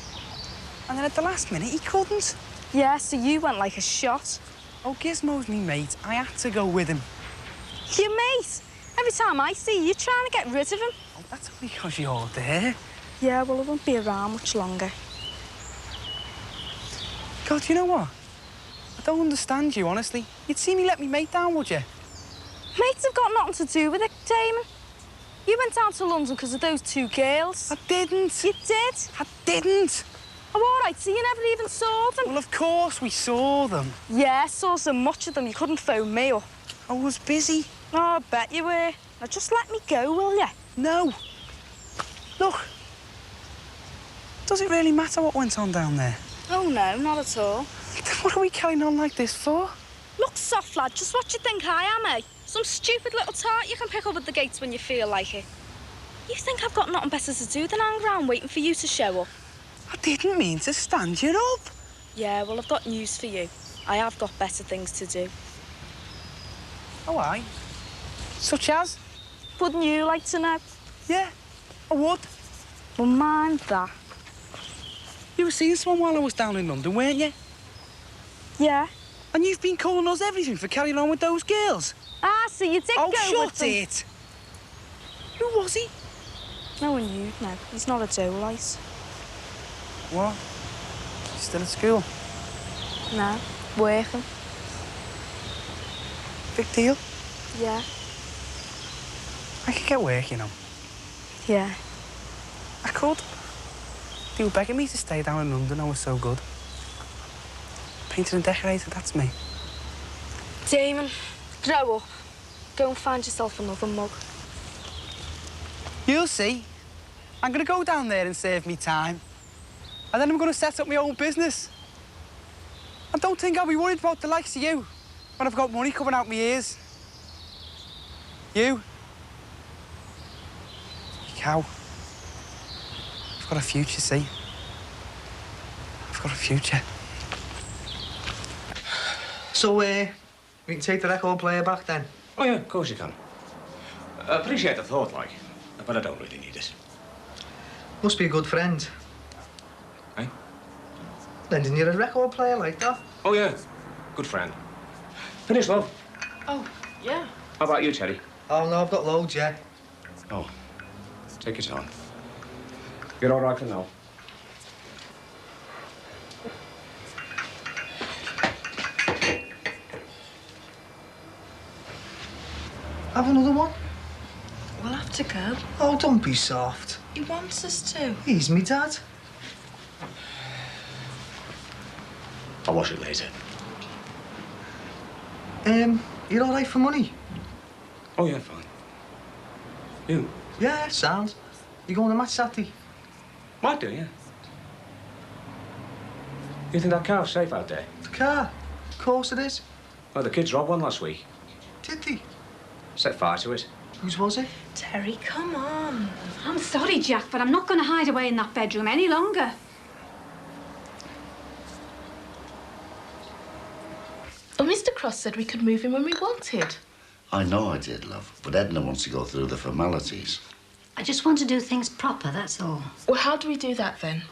And then at the last minute, he couldn't. Yeah, so you went like a shot. Oh, Gizmo's me mate. I had to go with him. Your mate? Every time I see you, you're trying to get rid of him. Oh, that's only because you're there. Yeah, well, I won't be around much longer. God, you know what? I don't understand you, honestly. You'd see me let me mate down, would you? Mates have got nothing to do with it, Damon. You went down to London because of those 2 girls. I didn't. You did. I didn't. Oh, all right, so you never even saw them? Well, of course we saw them. Yeah, saw so much of them you couldn't phone me up. I was busy. Oh, I bet you were. Now, just let me go, will you? No. Look. Does it really matter what went on down there? Oh, no, not at all. What are we carrying on like this for? Look, soft lad, just what you think I am, eh? Some stupid little tart you can pick up at the gates when you feel like it. You think I've got nothing better to do than hang around waiting for you to show up? I didn't mean to stand you up. Yeah, well, I've got news for you. I have got better things to do. Oh, aye? Such as? Wouldn't you like to know? Yeah, I would. Well, mind that. You were seeing someone while I was down in London, weren't you? Yeah. And you've been calling us everything for carrying on with those girls? Ah, so you did go with them. Oh, shut it! Who was he? No one knew, no. He's not a dough-light. What? He's still at school? No, working. Big deal? Yeah. I could get work, you know. Yeah. I could. They were begging me to stay down in London. I was so good. Painted and decorated, that's me. Damon, grow up. Go and find yourself another mug. You'll see. I'm going to go down there and serve me time. And then I'm going to set up my own business. I don't think I'll be worried about the likes of you when I've got money coming out my ears. You cow. I've got a future, see? I've got a future. So, we can take the record player back then? Oh, yeah, of course you can. Appreciate the thought, like, but I don't really need it. Must be a good friend. Eh? Lending you a record player like that? Oh, yeah. Good friend. Finished, love? Oh, yeah. How about you, Teddy? Oh, no, I've got loads, yeah. Oh. Take your time. You're all right for now. Have another one? We'll have to go. Oh, don't be soft. He wants us to. He's me dad. I'll wash it later. You're all right for money? Oh, yeah, fine. You? Yeah, sound. You going to match Saturday? Might do, yeah. You think that car's safe out there? The car? Of course it is. Well, the kids robbed one last week. Did they? Set fire to it. Whose was it? Terry, come on. I'm sorry, Jack, but I'm not going to hide away in that bedroom any longer. Oh, Mr. Cross said we could move in when we wanted. I know I did, love, but Edna wants to go through the formalities. I just want to do things proper, that's all. Well, how do we do that, then?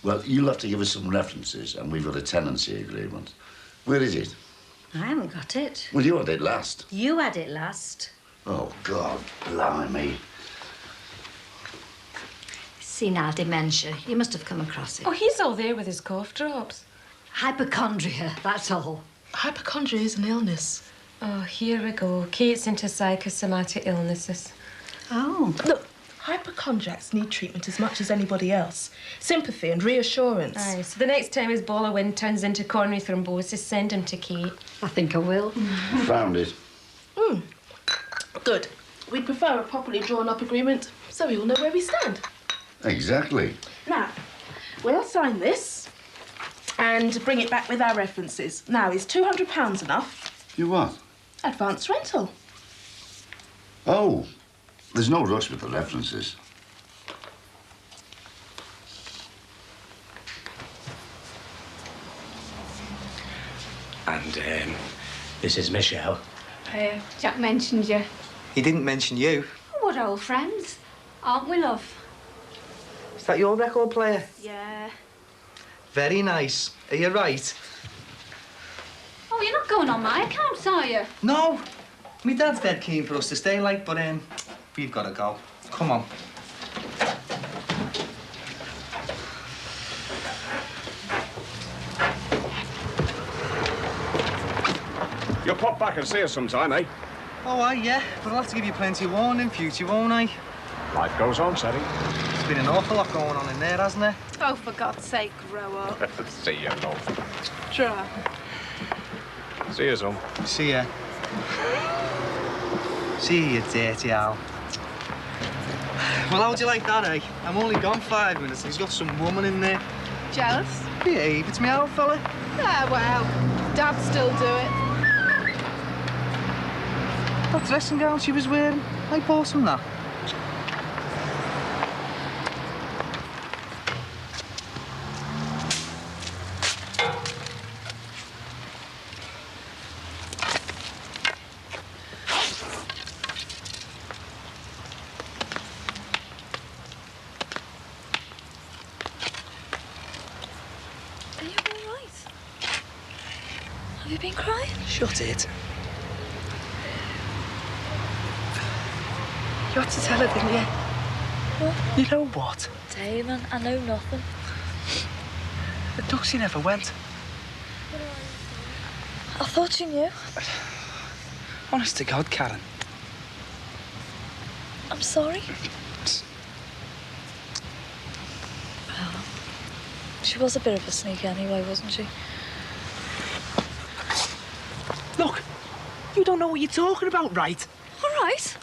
Well, you'll have to give us some references, and we've got a tenancy agreement. Where is it? I haven't got it. Well, you had it last. You had it last. Oh, God, blimey. Senile dementia. You must have come across it. Oh, he's all there with his cough drops. Hypochondria, that's all. Hypochondria is an illness. Oh, here we go. Kate's into psychosomatic illnesses. Oh. Look, hypochondriacs need treatment as much as anybody else. Sympathy and reassurance. Aye, so the next time his ball of wind turns into coronary thrombosis, send him to Kate. I think I will. Found it. Good. We'd prefer a properly drawn-up agreement so we all know where we stand. Exactly. Now, we'll sign this and bring it back with our references. Now, is £200 enough? You what? Advance rental. Oh, there's no rush with the references. And, this is Michelle. Jack mentioned you. He didn't mention you. What old friends, aren't we, love? Is that your record player? Yeah. Very nice. Are you right? Oh, you're not going on my account, are you? No. My dad's dead keen for us to stay, like, but, we've got to go. Come on. You'll pop back and see us sometime, eh? Oh, yeah, but I'll have to give you plenty of warning, future, won't I? Life goes on, Teddy. been an awful lot going on in there, hasn't there? Oh, for God's sake, grow up. See you, love. Try. See you soon. See ya. See you, dirty owl. Well, how'd you like that, eh? I'm only gone 5 minutes and he's got some woman in there. Jealous? Behave, it's me old fella. Ah, well, Dad still do it. That dressing gown she was wearing, I bought him that. Are you all right? Have you been crying? Shut it. You had to tell her, didn't you? What? You know what? Damon, I know nothing. The Duxie never went. I thought you knew. Honest to God, Karen. I'm sorry. Well, she was a bit of a sneak anyway, wasn't she? Look, you don't know what you're talking about, right? All right.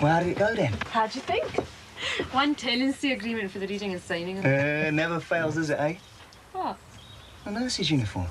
Well, how did it go then? How'd you think? One tenancy agreement for the reading and signing. Never fails, does it, eh? What? A nurse's uniform.